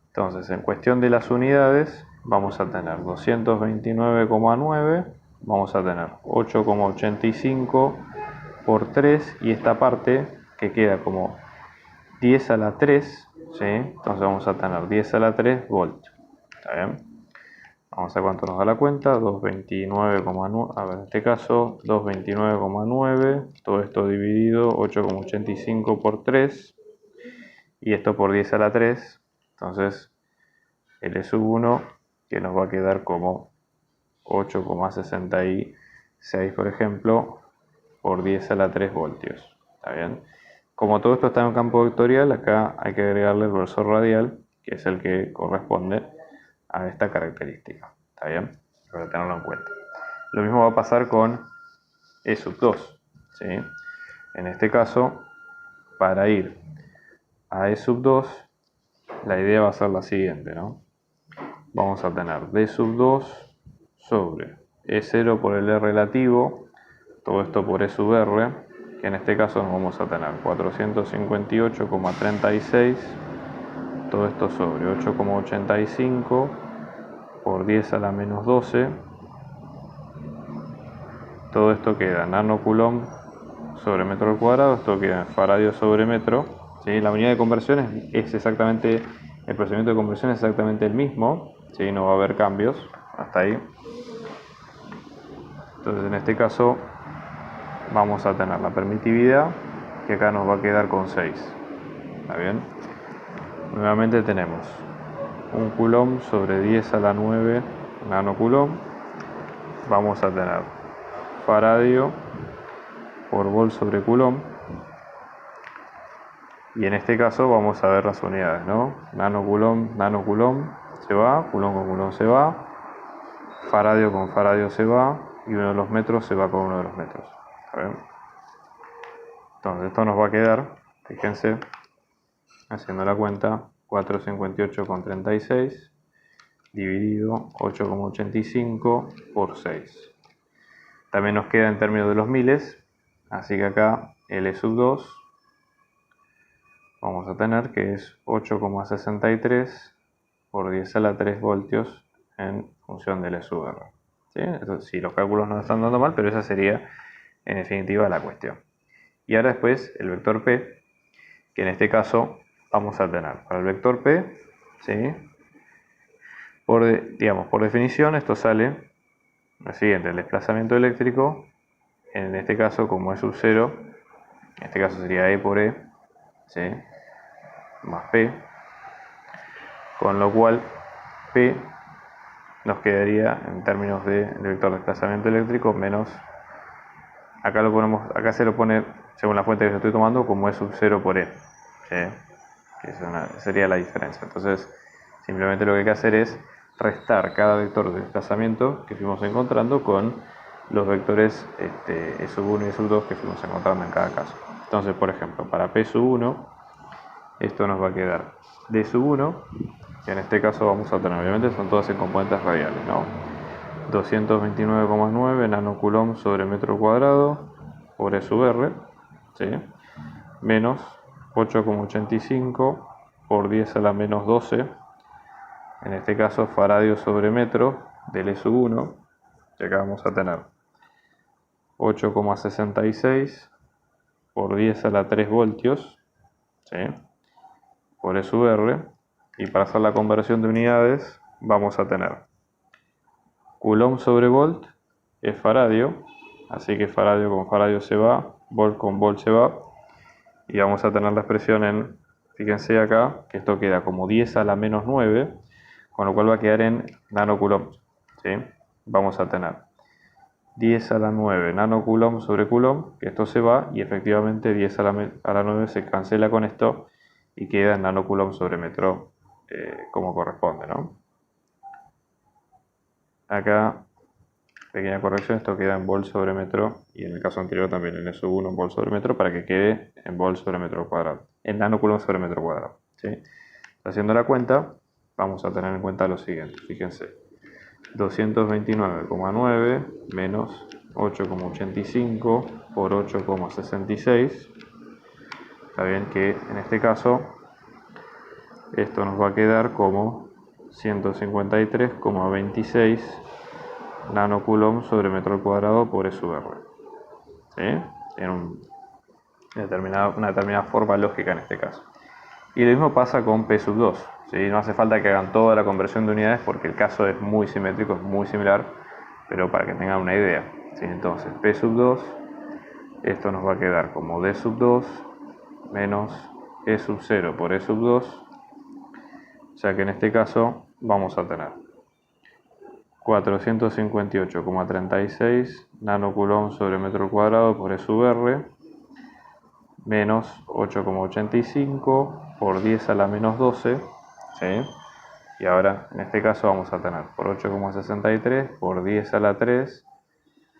Entonces, en cuestión de las unidades, vamos a tener 229,9, vamos a tener 8,85 por 3, y esta parte que queda como 10 a la 3, ¿sí? Entonces vamos a tener 10 a la 3 volt. ¿Está bien? Vamos a ver cuánto nos da la cuenta. 229,9, a ver, en este caso 229,9, todo esto dividido 8,85 por 3, y esto por 10 a la 3, entonces el E sub 1, que nos va a quedar como 8,66, por ejemplo, por 10 a la 3 voltios. ¿Está bien? Como todo esto está en campo vectorial, acá hay que agregarle el versor radial, que es el que corresponde a esta característica. ¿Está bien? Para tenerlo en cuenta. Lo mismo va a pasar con E sub 2. ¿Sí? En este caso, para ir a E sub 2, la idea va a ser la siguiente, ¿no? Vamos a tener D sub 2 sobre E0 por el E relativo, todo esto por E sub R, que en este caso nos vamos a tener 458,36, todo esto sobre 8,85 por 10 a la menos 12, todo esto queda nanocoulomb sobre metro al cuadrado, esto queda en faradio sobre metro. ¿Sí? La unidad de conversión es exactamente, el procedimiento de conversión es exactamente el mismo, ¿sí? No va a haber cambios hasta ahí. Entonces, en este caso vamos a tener la permitividad, que acá nos va a quedar con 6. ¿Está bien? Nuevamente tenemos un coulomb sobre 10 a la 9 nanocoulomb. Vamos a tener faradio por volt sobre coulomb. Y en este caso vamos a ver las unidades, ¿no? Nanocoulomb se va, coulomb con coulomb se va, faradio con faradio se va, y uno de los metros se va con uno de los metros. Entonces esto nos va a quedar, fíjense, haciendo la cuenta, 458,36 dividido 8,85 por 6. También nos queda en términos de los miles, así que acá L sub 2 vamos a tener que es 8,63 por 10 a la 3 voltios en función de L sub R. ¿Sí? Entonces, sí, los cálculos no están dando mal, pero esa sería en definitiva la cuestión. Y ahora después el vector P, que en este caso vamos a tener para el vector P, ¿sí? por definición esto sale lo siguiente: el desplazamiento eléctrico, en este caso como es sub 0, en este caso sería E por E, ¿sí? Más P, con lo cual P nos quedaría en términos del vector desplazamiento eléctrico menos, acá acá se lo pone según la fuente que yo estoy tomando como es sub 0 por E, ¿sí? Que sería la diferencia. Entonces simplemente lo que hay que hacer es restar cada vector de desplazamiento que fuimos encontrando con los vectores E sub 1 y E sub 2 que fuimos encontrando en cada caso. Entonces, por ejemplo, para P sub 1 esto nos va a quedar D sub 1, que en este caso vamos a tener, obviamente son todas en componentes radiales, ¿no? 229,9 nanocoulomb sobre metro cuadrado por E sub R, ¿sí? Menos 8,85 por 10 a la menos 12, en este caso faradio sobre metro del E sub 1, y acá vamos a tener 8,66 por 10 a la 3 voltios, ¿sí? Por E sub R, y para hacer la conversión de unidades vamos a tener coulomb sobre volt es faradio, así que faradio con faradio se va, volt con volt se va, y vamos a tener la expresión en, fíjense acá, que esto queda como 10 a la menos 9, con lo cual va a quedar en nanocoulomb, ¿sí? Vamos a tener 10 a la 9 nanocoulomb sobre coulomb, que esto se va, y efectivamente 10 a la 9 se cancela con esto, y queda en nanocoulomb sobre metro como corresponde, ¿no? Acá, pequeña corrección, esto queda en volt sobre metro, y en el caso anterior también en eso 1 en volt sobre metro, para que quede en volt sobre metro cuadrado, en nanocoulomb sobre metro cuadrado, ¿sí? Haciendo la cuenta, vamos a tener en cuenta lo siguiente, fíjense, 229,9 menos 8,85 por 8,66, está bien que en este caso esto nos va a quedar como 153,26 nanocoulomb sobre metro cuadrado por E sub R, ¿sí? En una determinada forma lógica en este caso. Y lo mismo pasa con P sub 2, ¿sí? No hace falta que hagan toda la conversión de unidades porque el caso es muy simétrico, es muy similar, pero para que tengan una idea, ¿sí? Entonces P sub 2, esto nos va a quedar como D sub 2 menos E sub 0 por E sub 2, ya que en este caso vamos a tener 458,36 nanocoulomb sobre metro cuadrado por E sub R, menos 8,85 por 10 a la menos 12, ¿sí? Y ahora en este caso vamos a tener por 8,63 por 10 a la 3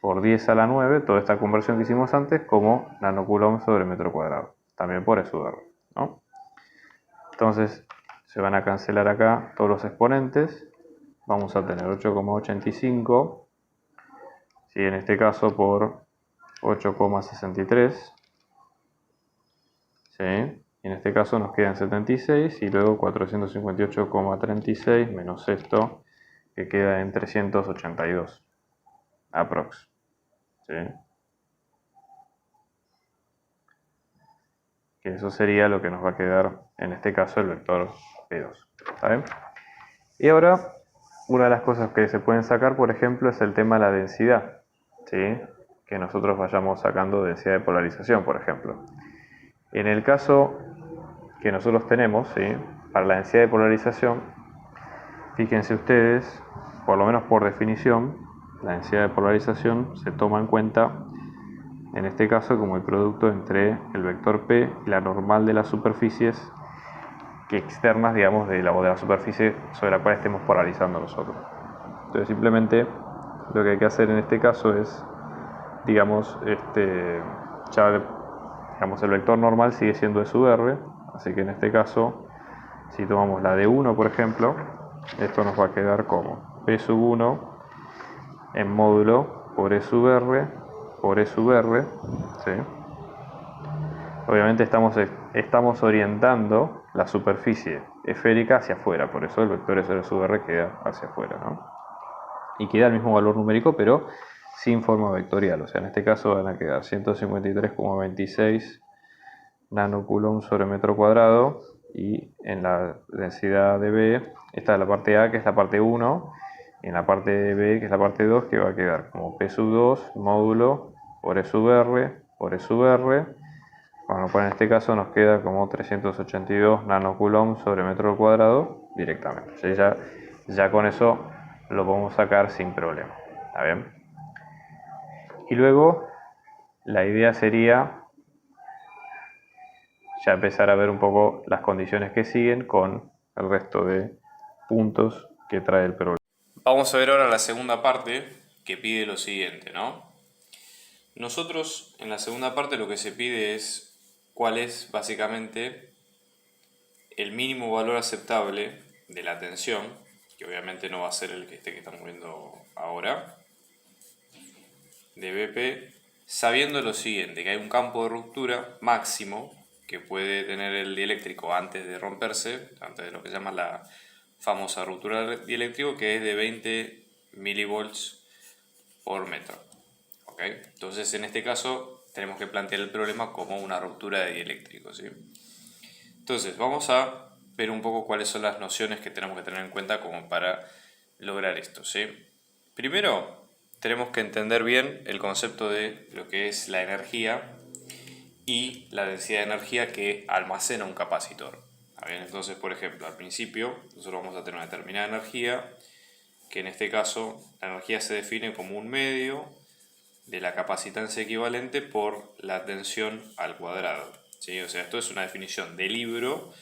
por 10 a la 9, toda esta conversión que hicimos antes, como nanocoulomb sobre metro cuadrado, también por E sub R, ¿no? Entonces se van a cancelar acá todos los exponentes, vamos a tener 8,85, ¿sí? En este caso por 8,63, ¿sí? Y en este caso nos quedan 76 y luego 458,36 menos esto que queda en 382 aprox, ¿sí? Que eso sería lo que nos va a quedar en este caso el vector P2, ¿está bien? Y ahora una de las cosas que se pueden sacar, por ejemplo, es el tema de la densidad, ¿sí? Que nosotros vayamos sacando densidad de polarización, por ejemplo. En el caso que nosotros tenemos, ¿sí? Para la densidad de polarización, fíjense ustedes, por lo menos por definición, la densidad de polarización se toma en cuenta en este caso como el producto entre el vector P y la normal de las superficies que externas, digamos, de la superficie sobre la cual estemos polarizando nosotros. Entonces simplemente lo que hay que hacer en este caso es, digamos, digamos, el vector normal sigue siendo E sub R, así que en este caso, si tomamos la de 1, por ejemplo, esto nos va a quedar como P sub 1 en módulo por E sub R por E sub R, ¿sí? Obviamente estamos orientando la superficie esférica hacia afuera, por eso el vector S sub R queda hacia afuera, ¿no? Y queda el mismo valor numérico, pero sin forma vectorial, o sea, en este caso van a quedar 153,26 nanocoulomb sobre metro cuadrado, y en la densidad de B, esta es la parte A, que es la parte 1, y en la parte de B, que es la parte 2, que va a quedar como P sub 2 módulo por E sub R por E sub R. Bueno, pues en este caso nos queda como 382 nanocoulomb sobre metro cuadrado directamente. ¿Sí? Ya con eso lo podemos sacar sin problema. ¿Está bien? Y luego la idea sería ya empezar a ver un poco las condiciones que siguen con el resto de puntos que trae el problema. Vamos a ver ahora la segunda parte que pide lo siguiente, ¿no? Nosotros en la segunda parte lo que se pide es cuál es básicamente el mínimo valor aceptable de la tensión, que obviamente no va a ser el que estamos viendo ahora, de BP, sabiendo lo siguiente, que hay un campo de ruptura máximo que puede tener el dieléctrico antes de romperse, antes de lo que se llama la famosa ruptura del dieléctrico, que es de 20 milivolts por metro. ¿Okay? Entonces en este caso tenemos que plantear el problema como una ruptura de dieléctrico, ¿sí? Entonces vamos a ver un poco cuáles son las nociones que tenemos que tener en cuenta como para lograr esto, ¿sí? Primero tenemos que entender bien el concepto de lo que es la energía y la densidad de energía que almacena un capacitor. ¿Bien? Entonces, por ejemplo, al principio nosotros vamos a tener una determinada energía, que en este caso la energía se define como un medio de la capacitancia equivalente por la tensión al cuadrado, ¿sí? O sea, esto es una definición de libro,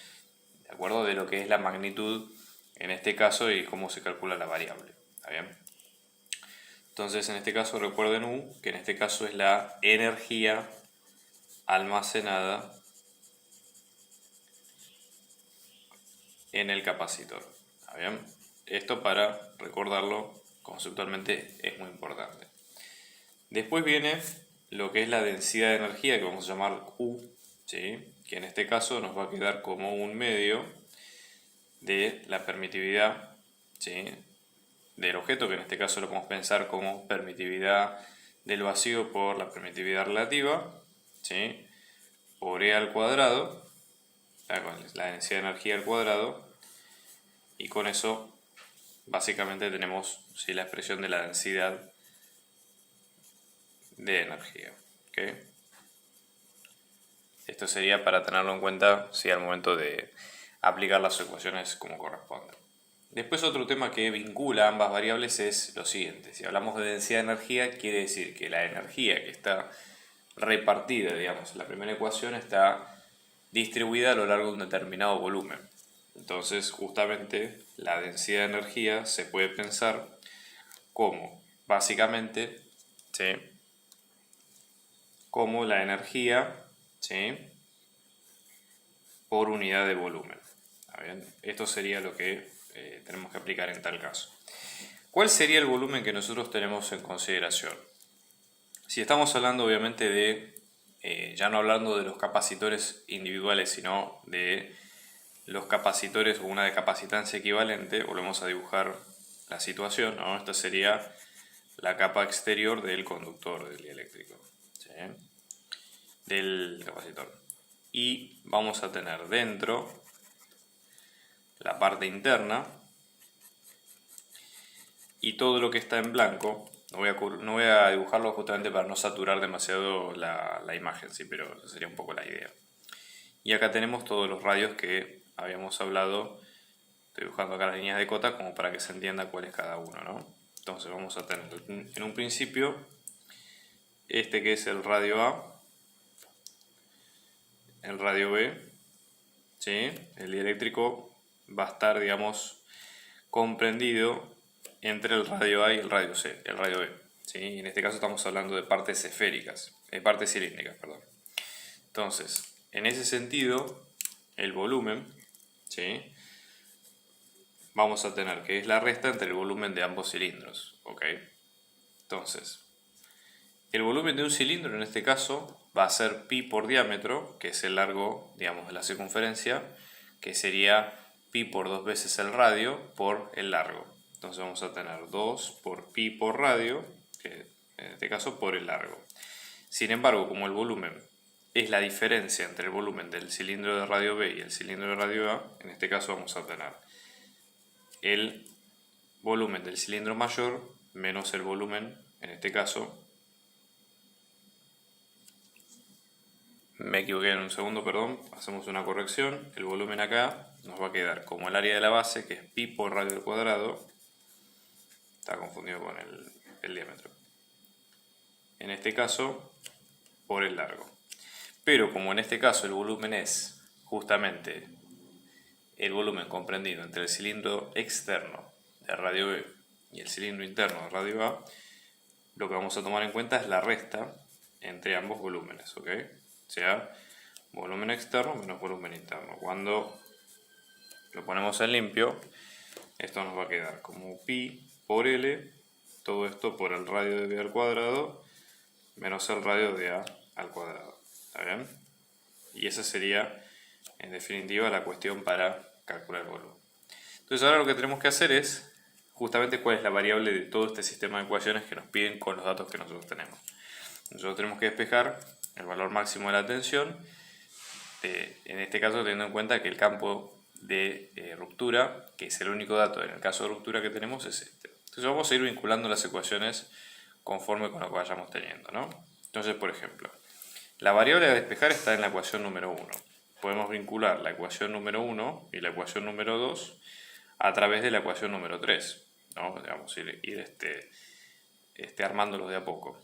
de acuerdo, de lo que es la magnitud en este caso y cómo se calcula la variable. ¿Está bien? Entonces, en este caso recuerden U, que en este caso es la energía almacenada en el capacitor. ¿Está bien? Esto, para recordarlo conceptualmente, es muy importante. Después viene lo que es la densidad de energía, que vamos a llamar Q, ¿sí? Que en este caso nos va a quedar como un medio de la permitividad, ¿sí? Del objeto, que en este caso lo podemos pensar como permitividad del vacío por la permitividad relativa, ¿sí? Por E al cuadrado, la densidad de energía al cuadrado, y con eso básicamente tenemos, ¿sí?, la expresión de la densidad de energía. ¿Okay? Esto sería para tenerlo en cuenta, ¿sí?, al momento de aplicar las ecuaciones como corresponde. Después otro tema que vincula ambas variables es lo siguiente. Si hablamos de densidad de energía, quiere decir que la energía que está repartida, digamos, en la primera ecuación está distribuida a lo largo de un determinado volumen. Entonces, justamente, la densidad de energía se puede pensar como, básicamente, ¿sí?, como la energía, ¿sí?, por unidad de volumen. ¿Está bien? Esto sería lo que tenemos que aplicar en tal caso. ¿Cuál sería el volumen que nosotros tenemos en consideración? Si estamos hablando obviamente de, ya no hablando de los capacitores individuales, sino de los capacitores o una de capacitancia equivalente, volvemos a dibujar la situación, ¿no? Esta sería la capa exterior del conductor del dieléctrico, ¿sí?, del capacitor. Y vamos a tener dentro la parte interna, y todo lo que está en blanco, no voy a dibujarlo justamente para no saturar demasiado la imagen, ¿sí?, pero esa sería un poco la idea. Y acá tenemos todos los radios que habíamos hablado. Estoy dibujando acá las líneas de cota como para que se entienda cuál es cada uno, ¿no? Entonces vamos a tener en un principio este que es el radio A, el radio B, ¿sí? El dieléctrico va a estar, digamos, comprendido entre el radio A y el radio C, el radio B, ¿sí? Y en este caso estamos hablando de partes esféricas, partes cilíndricas, perdón. Entonces, en ese sentido, el volumen, ¿sí? Vamos a tener que es la resta entre el volumen de ambos cilindros, ¿ok? Entonces, el volumen de un cilindro en este caso va a ser pi por diámetro, que es el largo, digamos, de la circunferencia, que sería pi por 2 veces el radio por el largo. Entonces vamos a tener 2 por pi por radio, que en este caso por el largo. Sin embargo, como el volumen es la diferencia entre el volumen del cilindro de radio B y el cilindro de radio A, en este caso vamos a tener el volumen del cilindro mayor menos el volumen, en este caso, me equivoqué en un segundo, perdón, hacemos una corrección, el volumen acá nos va a quedar como el área de la base, que es pi por radio al cuadrado, está confundido con el diámetro, en este caso por el largo. Pero como en este caso el volumen es justamente el volumen comprendido entre el cilindro externo de radio B y el cilindro interno de radio A, lo que vamos a tomar en cuenta es la resta entre ambos volúmenes, ¿ok? O sea, volumen externo menos volumen interno. Cuando lo ponemos en limpio, esto nos va a quedar como pi por L, todo esto por el radio de B al cuadrado, menos el radio de A al cuadrado. ¿Está bien? Y esa sería, en definitiva, la cuestión para calcular el volumen. Entonces ahora lo que tenemos que hacer es justamente cuál es la variable de todo este sistema de ecuaciones que nos piden con los datos que nosotros tenemos. Nosotros tenemos que despejar el valor máximo de la tensión, en este caso teniendo en cuenta que el campo de ruptura, que es el único dato en el caso de ruptura que tenemos, es este. Entonces vamos a ir vinculando las ecuaciones conforme con lo que vayamos teniendo, ¿no? Entonces, por ejemplo, la variable a despejar está en la ecuación número 1. Podemos vincular la ecuación número 1 y la ecuación número 2 a través de la ecuación número 3, ¿no? Vamos a ir armándolos de a poco.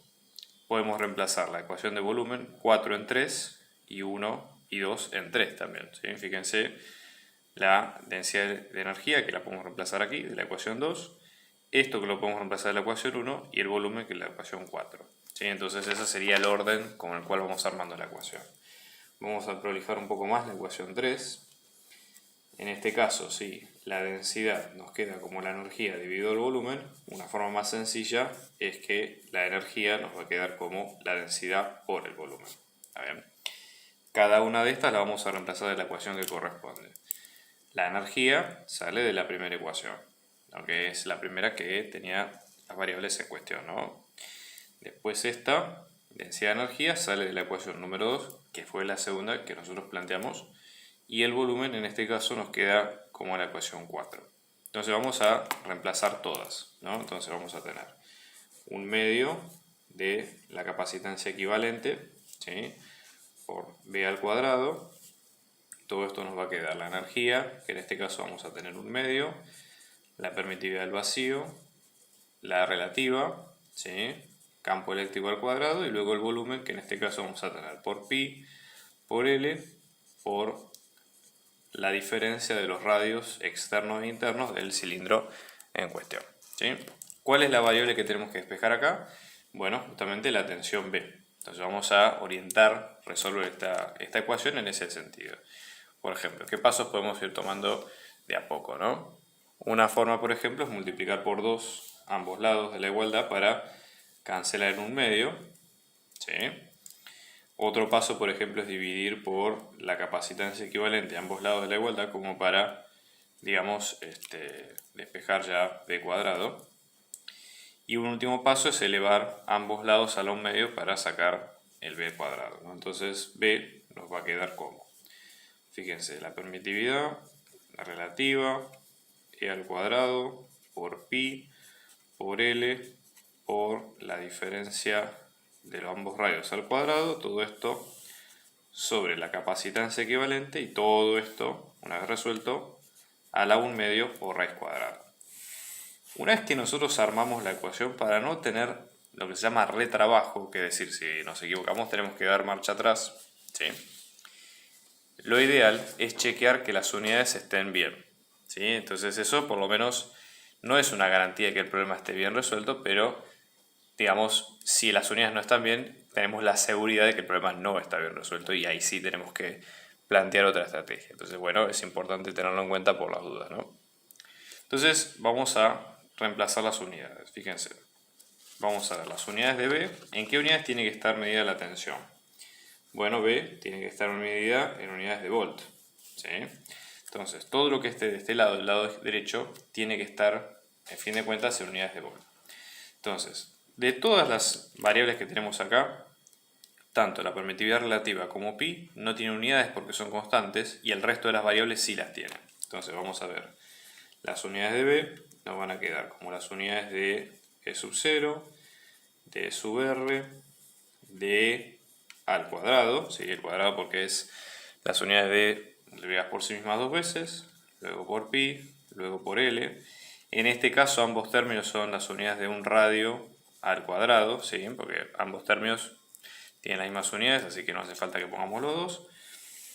Podemos reemplazar la ecuación de volumen 4 en 3 y 1 y 2 en 3 también, ¿sí? Fíjense la densidad de energía que la podemos reemplazar aquí de la ecuación 2, esto que lo podemos reemplazar de la ecuación 1 y el volumen que es la ecuación 4, ¿sí? Entonces ese sería el orden con el cual vamos armando la ecuación. Vamos a prolijar un poco más la ecuación 3. En este caso, si la densidad nos queda como la energía dividido el volumen, una forma más sencilla es que la energía nos va a quedar como la densidad por el volumen. ¿Está bien? Cada una de estas la vamos a reemplazar de la ecuación que corresponde. La energía sale de la primera ecuación, aunque es la primera que tenía las variables en cuestión, ¿no? Después esta densidad de energía sale de la ecuación número 2, que fue la segunda que nosotros planteamos, y el volumen en este caso nos queda como la ecuación 4. Entonces vamos a reemplazar todas, ¿no? Entonces vamos a tener un medio de la capacitancia equivalente, ¿sí? Por B al cuadrado. Todo esto nos va a quedar la energía, que en este caso vamos a tener un medio, la permitividad del vacío, la relativa, ¿sí? Campo eléctrico al cuadrado, y luego el volumen, que en este caso vamos a tener por pi, por L, por la diferencia de los radios externos e internos del cilindro en cuestión, ¿sí? ¿Cuál es la variable que tenemos que despejar acá? Bueno, justamente la tensión B. Entonces vamos a orientar, resolver esta ecuación en ese sentido. Por ejemplo, ¿qué pasos podemos ir tomando de a poco, ¿no? Una forma, por ejemplo, es multiplicar por 2 ambos lados de la igualdad para cancelar en un medio, ¿sí? Otro paso, por ejemplo, es dividir por la capacitancia equivalente a ambos lados de la igualdad como para, digamos, despejar ya B cuadrado. Y un último paso es elevar ambos lados a la un medio para sacar el B cuadrado, ¿no? Entonces B nos va a quedar como, fíjense, la permitividad, la relativa, E al cuadrado por pi por L por la diferencia de los ambos radios al cuadrado, todo esto sobre la capacitancia equivalente, y todo esto, una vez resuelto, a la 1 medio o raíz cuadrada. Una vez que nosotros armamos la ecuación, para no tener lo que se llama retrabajo, que es decir, si nos equivocamos tenemos que dar marcha atrás, ¿sí? Lo ideal es chequear que las unidades estén bien, ¿sí? Entonces eso por lo menos no es una garantía de que el problema esté bien resuelto, pero digamos, si las unidades no están bien, tenemos la seguridad de que el problema no está bien resuelto y ahí sí tenemos que plantear otra estrategia. Entonces, bueno, es importante tenerlo en cuenta por las dudas, ¿no? Entonces, vamos a reemplazar las unidades, fíjense. Vamos a ver las unidades de B. ¿En qué unidades tiene que estar medida la tensión? Bueno, B tiene que estar medida en unidades de volt, ¿sí? Entonces, todo lo que esté de este lado, del lado derecho, tiene que estar, en fin de cuentas, en unidades de volt. Entonces, de todas las variables que tenemos acá, tanto la permitividad relativa como pi no tienen unidades porque son constantes y el resto de las variables sí las tienen. Entonces, vamos a ver. Las unidades de B nos van a quedar como las unidades de E sub 0, de E sub R, de A al cuadrado, ¿sí? El cuadrado porque es las unidades de divididas por sí mismas dos veces, luego por pi, luego por L. En este caso ambos términos son las unidades de un radio al cuadrado, ¿sí? Porque ambos términos tienen las mismas unidades, así que no hace falta que pongamos los dos.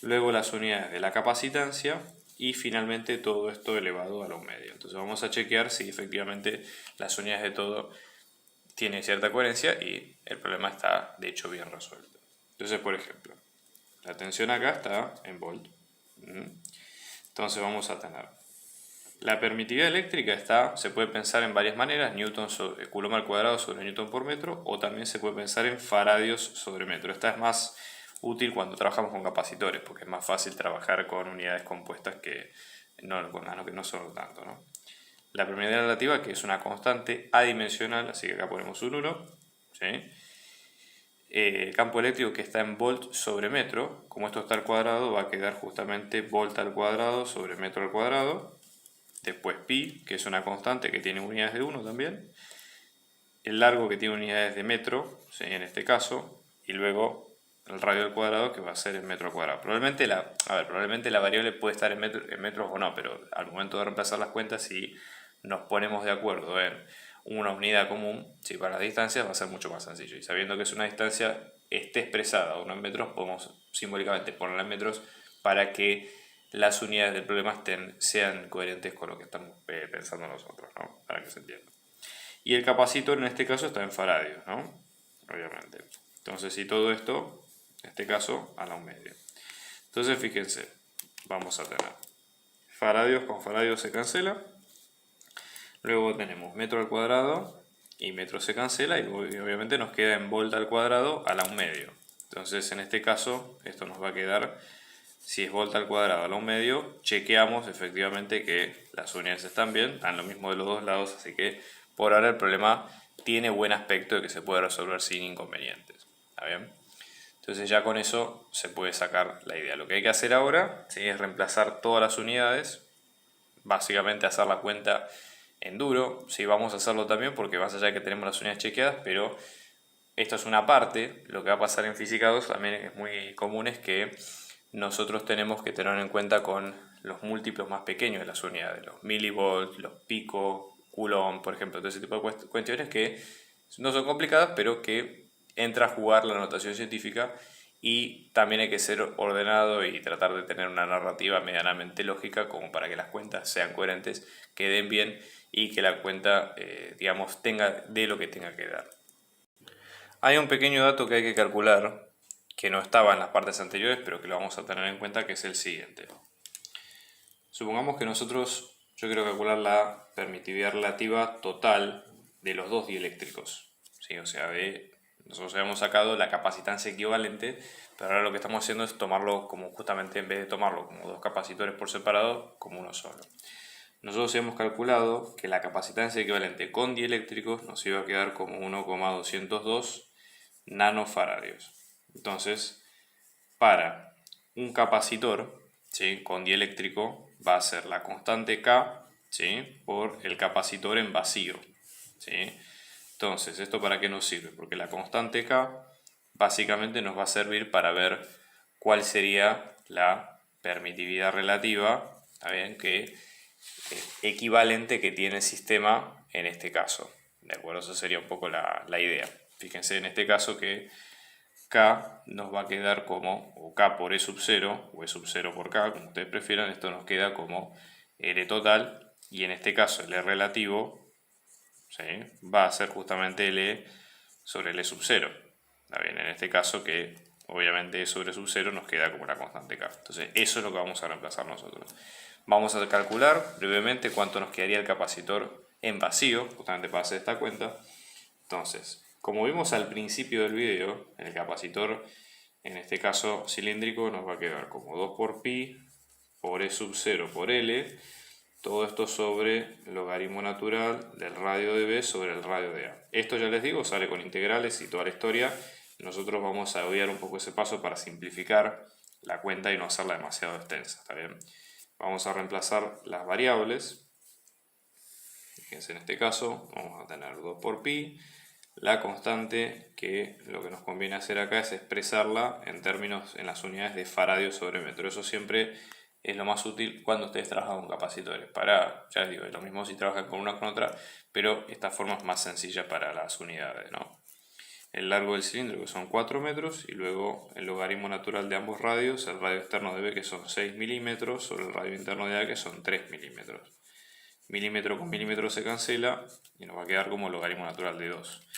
Luego las unidades de la capacitancia y finalmente todo esto elevado a lo medio. Entonces vamos a chequear si efectivamente las unidades de todo tienen cierta coherencia y el problema está de hecho bien resuelto. Entonces, por ejemplo, la tensión acá está en volt. Entonces vamos a tener la permitividad eléctrica se puede pensar en varias maneras, Coulomb al cuadrado sobre Newton por metro, o también se puede pensar en faradios sobre metro. Esta es más útil cuando trabajamos con capacitores, porque es más fácil trabajar con unidades compuestas que con las que no son tanto, ¿no? La permitividad relativa, que es una constante adimensional, así que acá ponemos un 1, ¿sí? El campo eléctrico que está en volt sobre metro, como esto está al cuadrado, va a quedar justamente volt al cuadrado sobre metro al cuadrado. Después pi, que es una constante que tiene unidades de 1 también. El largo que tiene unidades de metro, ¿sí? En este caso. Y luego el radio al cuadrado que va a ser en metro al cuadrado. Probablemente la variable puede estar en metros o no, pero al momento de reemplazar las cuentas, si nos ponemos de acuerdo en una unidad común, si para las distancias va a ser mucho más sencillo. Y sabiendo que es una distancia esté expresada o no en metros, podemos simbólicamente ponerla en metros para que las unidades del problema sean coherentes con lo que estamos pensando nosotros, ¿no? Para que se entienda. Y el capacitor en este caso está en faradios, ¿no? Obviamente. Entonces, si todo esto, en este caso, a la un medio. Entonces, fíjense, vamos a tener faradios con faradios se cancela. Luego tenemos metro al cuadrado y metro se cancela y obviamente nos queda en volt al cuadrado a la un medio. Entonces, en este caso, esto nos va a quedar, si es volt al cuadrado a la un medio, chequeamos efectivamente que las unidades están bien, dan lo mismo de los dos lados, así que por ahora el problema tiene buen aspecto de que se puede resolver sin inconvenientes. ¿Está bien? Entonces ya con eso se puede sacar la idea. Lo que hay que hacer ahora, ¿sí?, es reemplazar todas las unidades, básicamente hacer la cuenta en duro. Sí, vamos a hacerlo también porque más allá de que tenemos las unidades chequeadas, pero esto es una parte. Lo que va a pasar en física 2 también es muy común, es que nosotros tenemos que tener en cuenta con los múltiplos más pequeños de las unidades, los milivolts, los pico, coulomb, por ejemplo, todo ese tipo de cuestiones que no son complicadas, pero que entra a jugar la notación científica y también hay que ser ordenado y tratar de tener una narrativa medianamente lógica como para que las cuentas sean coherentes, queden bien y que la cuenta, digamos, tenga de lo que tenga que dar. Hay un pequeño dato que hay que calcular, que no estaba en las partes anteriores, pero que lo vamos a tener en cuenta, que es el siguiente. Supongamos que yo quiero calcular la permitividad relativa total de los dos dieléctricos, ¿sí? O sea, nosotros habíamos sacado la capacitancia equivalente, pero ahora lo que estamos haciendo es tomarlo como, justamente en vez de tomarlo como dos capacitores por separado, como uno solo. Nosotros hemos calculado que la capacitancia equivalente con dieléctricos nos iba a quedar como 1,202 nanofaradios. Entonces, para un capacitor, ¿sí?, con dieléctrico va a ser la constante K, ¿sí?, por el capacitor en vacío, ¿sí? Entonces, ¿esto para qué nos sirve? Porque la constante K básicamente nos va a servir para ver cuál sería la permitividad relativa, ¿está bien?, equivalente que tiene el sistema en este caso. ¿De acuerdo? Esa sería un poco la idea. Fíjense en este caso que K nos va a quedar como, o K por E sub 0, o E sub 0 por K, como ustedes prefieran, esto nos queda como L total, y en este caso el E relativo, ¿sí?, va a ser justamente L sobre L sub 0. ¿Está bien? En este caso que obviamente E sobre sub 0 nos queda como la constante K. Entonces eso es lo que vamos a reemplazar nosotros. Vamos a calcular brevemente cuánto nos quedaría el capacitor en vacío, justamente para hacer esta cuenta. Entonces, como vimos al principio del video, el capacitor, en este caso cilíndrico, nos va a quedar como 2 por pi por E sub 0 por L, todo esto sobre el logaritmo natural del radio de B sobre el radio de A. Esto ya les digo, sale con integrales y toda la historia. Nosotros vamos a obviar un poco ese paso para simplificar la cuenta y no hacerla demasiado extensa, ¿está bien? Vamos a reemplazar las variables. Fíjense en este caso, vamos a tener 2 por pi. La constante, que lo que nos conviene hacer acá es expresarla en términos, en las unidades de faradio sobre metro. Eso siempre es lo más útil cuando ustedes trabajan con capacitores. Ya les digo, es lo mismo si trabajan con una o con otra, pero esta forma es más sencilla para las unidades, ¿no? El largo del cilindro, que son 4 metros, y luego el logaritmo natural de ambos radios, el radio externo de B, que son 6 milímetros, sobre el radio interno de A, que son 3 milímetros. Milímetro con milímetro se cancela y nos va a quedar como el logaritmo natural de 2.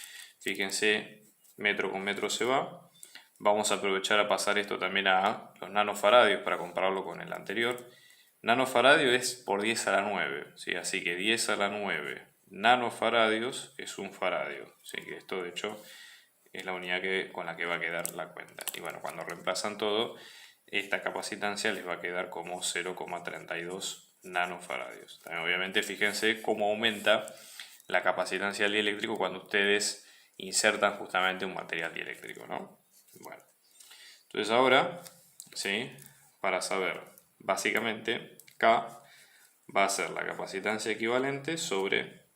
Fíjense, metro con metro se va. Vamos a aprovechar a pasar esto también a los nanofaradios para compararlo con el anterior. Nanofaradio es por 10 a la 9, ¿sí? Así que 10 a la 9 nanofaradios es un faradio. Así que esto de hecho es la unidad con la que va a quedar la cuenta. Y bueno, cuando reemplazan todo, esta capacitancia les va a quedar como 0,32 nanofaradios. También, obviamente, fíjense cómo aumenta la capacitancia del dieléctrico cuando ustedes insertan justamente un material dieléctrico, ¿no? Bueno, entonces ahora, ¿sí?, para saber, básicamente, K va a ser la capacitancia equivalente sobre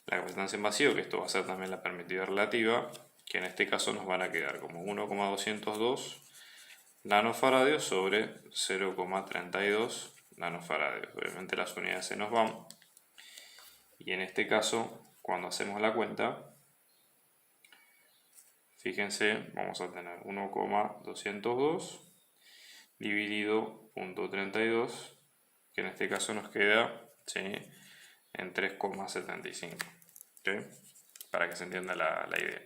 la capacitancia en vacío, que esto va a ser también la permitida relativa, que en este caso nos van a quedar como 1,202 nanofaradios sobre 0,32 nanofaradios. Obviamente las unidades se nos van. Y en este caso, cuando hacemos la cuenta, fíjense, vamos a tener 1,202 dividido 0,32, que en este caso nos queda, ¿sí?, en 3,75. ¿Okay? Para que se entienda la idea.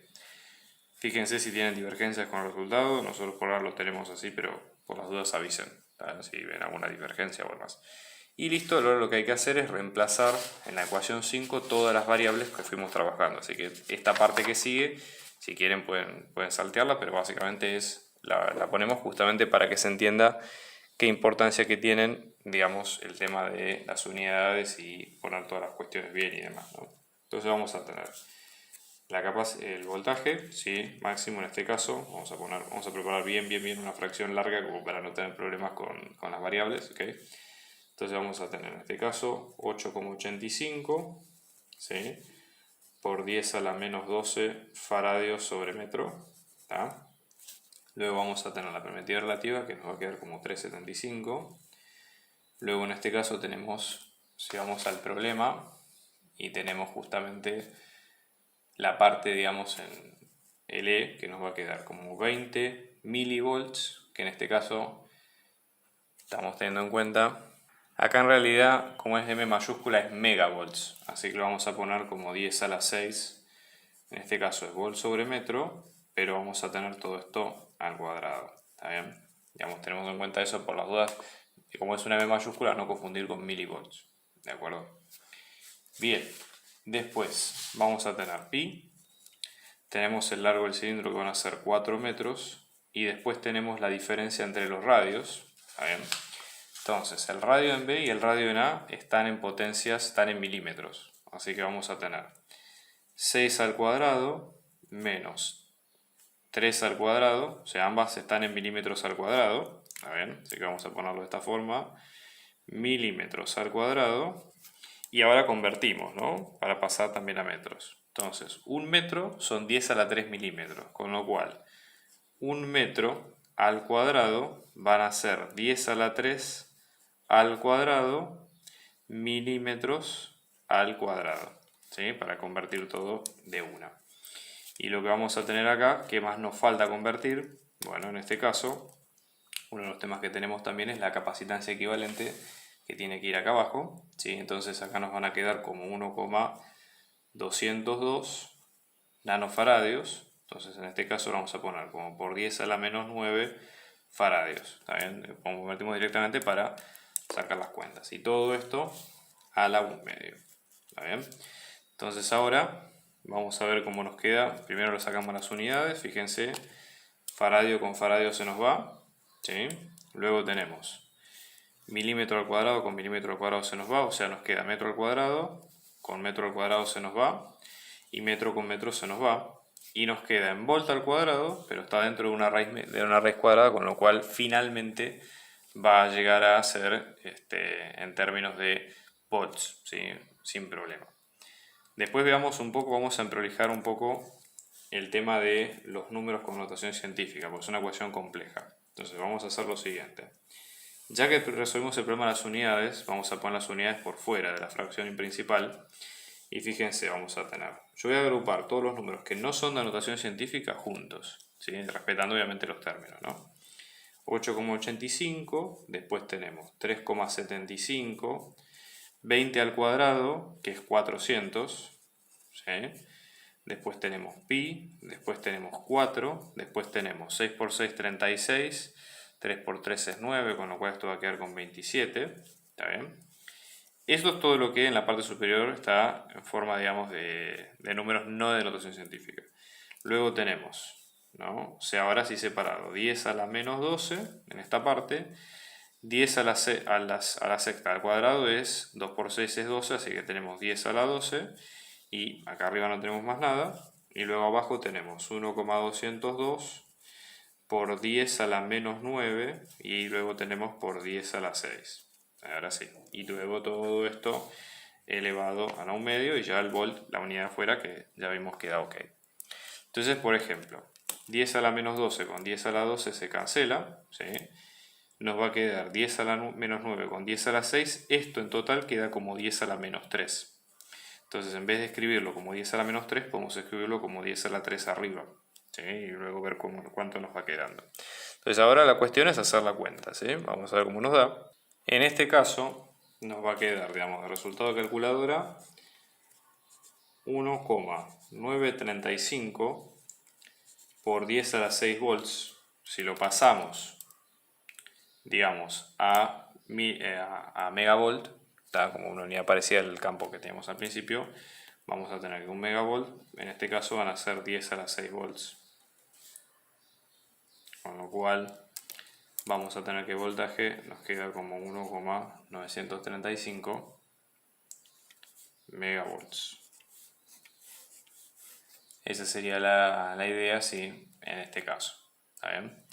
Fíjense si tienen divergencias con el resultado. Nosotros por ahora los tenemos así, pero por las dudas avisen, ¿tá?, si ven alguna divergencia o más. Y listo, ahora lo que hay que hacer es reemplazar en la ecuación 5 todas las variables que fuimos trabajando. Así que esta parte que sigue, si quieren pueden saltearla, pero básicamente la ponemos justamente para que se entienda qué importancia que tienen, digamos, el tema de las unidades y poner todas las cuestiones bien y demás, ¿no? Entonces vamos a tener el voltaje, ¿sí?, máximo en este caso. Vamos a preparar bien una fracción larga como para no tener problemas con las variables, ¿okay? Entonces vamos a tener en este caso 8,85, ¿sí?, por 10 a la menos 12 faradios sobre metro, ¿tá? Luego vamos a tener la permitida relativa, que nos va a quedar como 3,75. Luego en este caso tenemos, si vamos al problema, y tenemos justamente la parte, digamos, en LE, que nos va a quedar como 20 milivolts, que en este caso estamos teniendo en cuenta. Acá en realidad, como es M mayúscula, es megavolts, así que lo vamos a poner como 10 a la 6. En este caso es volt sobre metro, pero vamos a tener todo esto al cuadrado. ¿Está bien? Digamos, tenemos en cuenta eso por las dudas. Y como es una M mayúscula, no confundir con milivolts. ¿De acuerdo? Bien. Después vamos a tener pi. Tenemos el largo del cilindro, que van a ser 4 metros. Y después tenemos la diferencia entre los radios. ¿Está bien? Entonces, el radio en B y el radio en A están en potencias, están en milímetros. Así que vamos a tener 6 al cuadrado menos 3 al cuadrado. O sea, ambas están en milímetros al cuadrado. ¿Está bien? Así que vamos a ponerlo de esta forma. Milímetros al cuadrado. Y ahora convertimos, ¿no?, para pasar también a metros. Entonces, un metro son 10 a la 3 milímetros. Con lo cual, un metro al cuadrado van a ser 10 a la 3 al cuadrado milímetros al cuadrado. ¿sí? Para convertir todo de una. Y lo que vamos a tener acá, ¿qué más nos falta convertir? Bueno, en este caso, uno de los temas que tenemos también es la capacitancia equivalente que tiene que ir acá abajo, ¿sí? Entonces acá nos van a quedar como 1,202 nanofaradios. Entonces en este caso lo vamos a poner como por 10 a la menos 9 faradios. ¿Está bien? Convertimos directamente para sacar las cuentas. Y todo esto a la 1/2. ¿Está bien? Entonces ahora vamos a ver cómo nos queda. Primero lo sacamos las unidades. Fíjense, faradio con faradio se nos va, ¿sí? Luego tenemos milímetro al cuadrado con milímetro al cuadrado se nos va, o sea, nos queda metro al cuadrado con metro al cuadrado se nos va, y metro con metro se nos va, y nos queda en volt al cuadrado, pero está dentro de una raíz cuadrada, con lo cual finalmente va a llegar a ser en términos de volts, ¿sí? Sin problema. Después veamos un poco, vamos a prolijar un poco el tema de los números con notación científica, porque es una ecuación compleja. Entonces vamos a hacer lo siguiente. Ya que resolvimos el problema de las unidades, vamos a poner las unidades por fuera de la fracción principal. Y fíjense, vamos a tener. Yo voy a agrupar todos los números que no son de notación científica juntos, ¿sí? Respetando obviamente los términos, ¿no? 8,85, después tenemos 3,75, 20 al cuadrado, que es 400, ¿sí? Después tenemos pi, después tenemos 4, después tenemos 6 por 6, 36, 3 por 3 es 9, con lo cual esto va a quedar con 27, ¿está bien? Esto es todo lo que en la parte superior está en forma, digamos, de números no de notación científica. Luego tenemos, ¿no? O sea, ahora sí separado, 10 a la menos 12 en esta parte, 10 a la sexta al cuadrado es 2 por 6 es 12, así que tenemos 10 a la 12, y acá arriba no tenemos más nada, y luego abajo tenemos 1,202 por 10 a la menos 9, y luego tenemos por 10 a la 6. Ahora sí. Y luego todo esto elevado a la 1/2 y ya el volt, la unidad afuera, que ya vimos que da ok. Entonces, por ejemplo, 10 a la menos 12 con 10 a la 12 se cancela, ¿sí? Nos va a quedar 10 a la menos 9 con 10 a la 6. Esto en total queda como 10 a la menos 3. Entonces, en vez de escribirlo como 10 a la menos 3, podemos escribirlo como 10 a la 3 arriba, ¿sí? Y luego ver cuánto nos va quedando. Entonces, ahora la cuestión es hacer la cuenta, ¿sí? Vamos a ver cómo nos da. En este caso nos va a quedar, digamos, de resultado de calculadora 1,935 por 10 a la 6 volts. Si lo pasamos, digamos, a megavolt, ¿tá? Como una unidad parecida al campo que teníamos al principio, vamos a tener que un megavolt, en este caso van a ser 10 a la 6 volts. Con lo cual vamos a tener que voltaje nos queda como 1,935 megavolts. Esa sería la idea, sí, en este caso. ¿Está bien?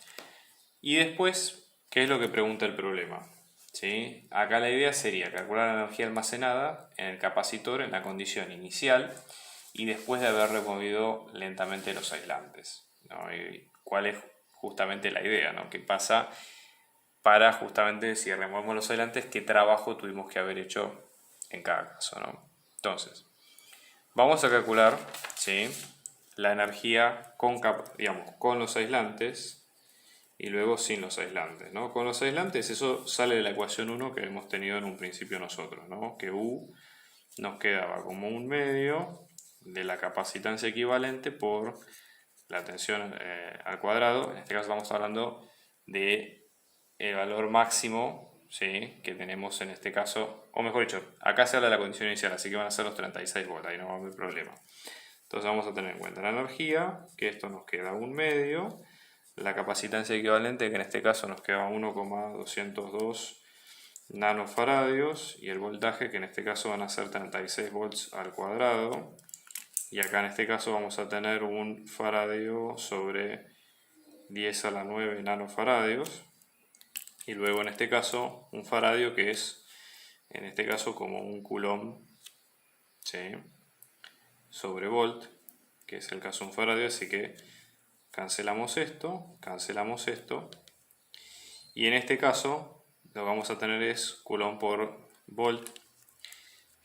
Y después, ¿qué es lo que pregunta el problema? ¿Sí? Acá la idea sería calcular la energía almacenada en el capacitor en la condición inicial y después de haber removido lentamente los aislantes, ¿no? Y ¿cuál es justamente la idea, ¿no? ¿Qué pasa para justamente, si removemos los aislantes, qué trabajo tuvimos que haber hecho en cada caso, ¿no? Entonces, vamos a calcular, ¿sí?, la energía con los aislantes y luego sin los aislantes, ¿no? Con los aislantes, eso sale de la ecuación 1 que hemos tenido en un principio nosotros, ¿no? Que U nos quedaba como 1/2 de la capacitancia equivalente por la tensión al cuadrado. En este caso estamos hablando de el valor máximo, ¿sí?, que tenemos en este caso, o mejor dicho, acá se habla de la condición inicial, así que van a ser los 36 volts, ahí no va a haber problema. Entonces vamos a tener en cuenta la energía, que esto nos queda 1/2, la capacitancia equivalente, que en este caso nos queda 1,202 nanofaradios, y el voltaje, que en este caso van a ser 36 volts al cuadrado, y acá en este caso vamos a tener un faradio sobre 10 a la 9 nanofaradios, y luego en este caso un faradio que es en este caso como un coulomb, ¿sí?, sobre volt, que es el caso de un faradio, así que cancelamos esto, y en este caso lo que vamos a tener es coulomb por volt,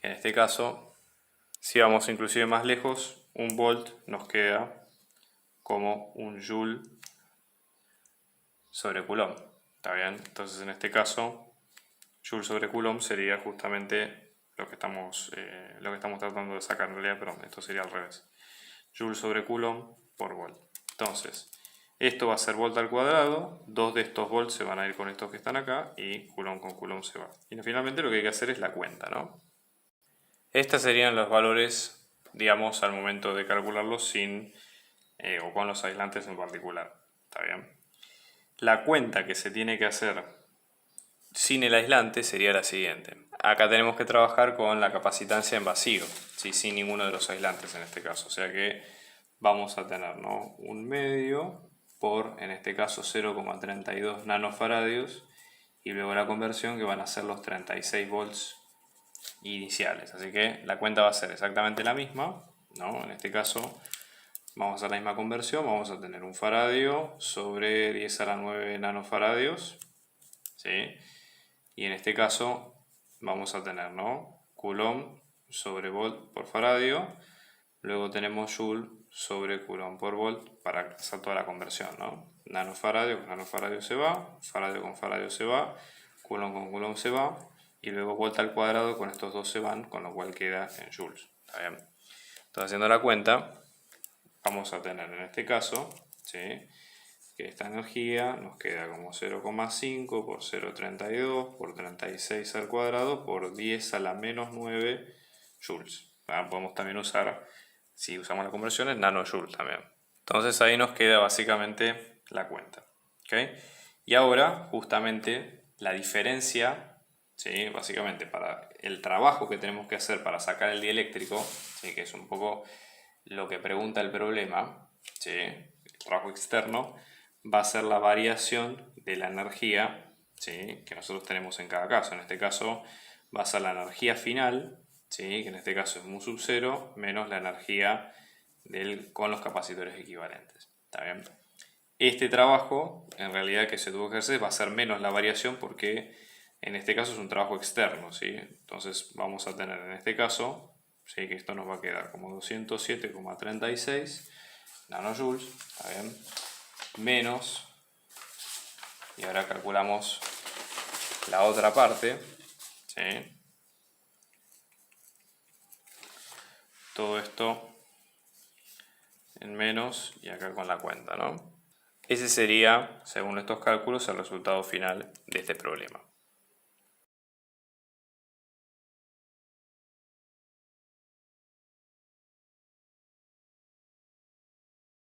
en este caso Si vamos inclusive más lejos, un volt nos queda como un joule sobre coulomb. ¿Está bien? Entonces en este caso, joule sobre coulomb sería justamente lo que estamos tratando de sacar en realidad, pero esto sería al revés. Joule sobre coulomb por volt. Entonces, esto va a ser volt al cuadrado, 2 de estos volts se van a ir con estos que están acá y coulomb con coulomb se va. Y finalmente lo que hay que hacer es la cuenta, ¿no? Estos serían los valores, digamos, al momento de calcularlos sin o con los aislantes en particular. ¿Está bien? La cuenta que se tiene que hacer sin el aislante sería la siguiente. Acá tenemos que trabajar con la capacitancia en vacío, ¿sí? Sin ninguno de los aislantes en este caso. O sea que vamos a tener, ¿no?, un medio por, en este caso, 0,32 nanofaradios y luego la conversión que van a ser los 36 volts iniciales. Así que la cuenta va a ser exactamente la misma, ¿no? En este caso vamos a hacer la misma conversión, vamos a tener un faradio sobre 10 a la 9 nanofaradios, ¿sí? Y en este caso vamos a tener, ¿no?, coulomb sobre volt por faradio, luego tenemos joule sobre coulomb por volt para hacer toda la conversión, ¿no? Nanofaradio con nanofaradio se va, faradio con faradio se va, coulomb con coulomb se va, y luego volt al cuadrado con estos dos se van, con lo cual queda en joules. ¿Está bien? Entonces, haciendo la cuenta, vamos a tener en este caso, ¿sí?, que esta energía nos queda como 0,5 por 0,32 por 36 al cuadrado por 10 a la menos 9 joules. Podemos también usar, si usamos la conversión, en nanojoule también. Entonces ahí nos queda básicamente la cuenta. ¿Okay? Y ahora justamente la diferencia, ¿sí?, básicamente para el trabajo que tenemos que hacer para sacar el dieléctrico, ¿sí?, que es un poco lo que pregunta el problema, ¿sí?, el trabajo externo, va a ser la variación de la energía, ¿sí?, que nosotros tenemos en cada caso. En este caso va a ser la energía final, ¿sí?, que en este caso es mu sub 0 menos la energía con los capacitores equivalentes. ¿Está bien? Este trabajo, en realidad, que se tuvo que hacer va a ser menos la variación porque en este caso es un trabajo externo, ¿sí? Entonces vamos a tener en este caso, ¿sí?, que esto nos va a quedar como 207,36 nanojoules, ¿está bien?, menos, y ahora calculamos la otra parte, ¿sí?, todo esto en menos y acá con la cuenta, ¿no? Ese sería, según estos cálculos, el resultado final de este problema.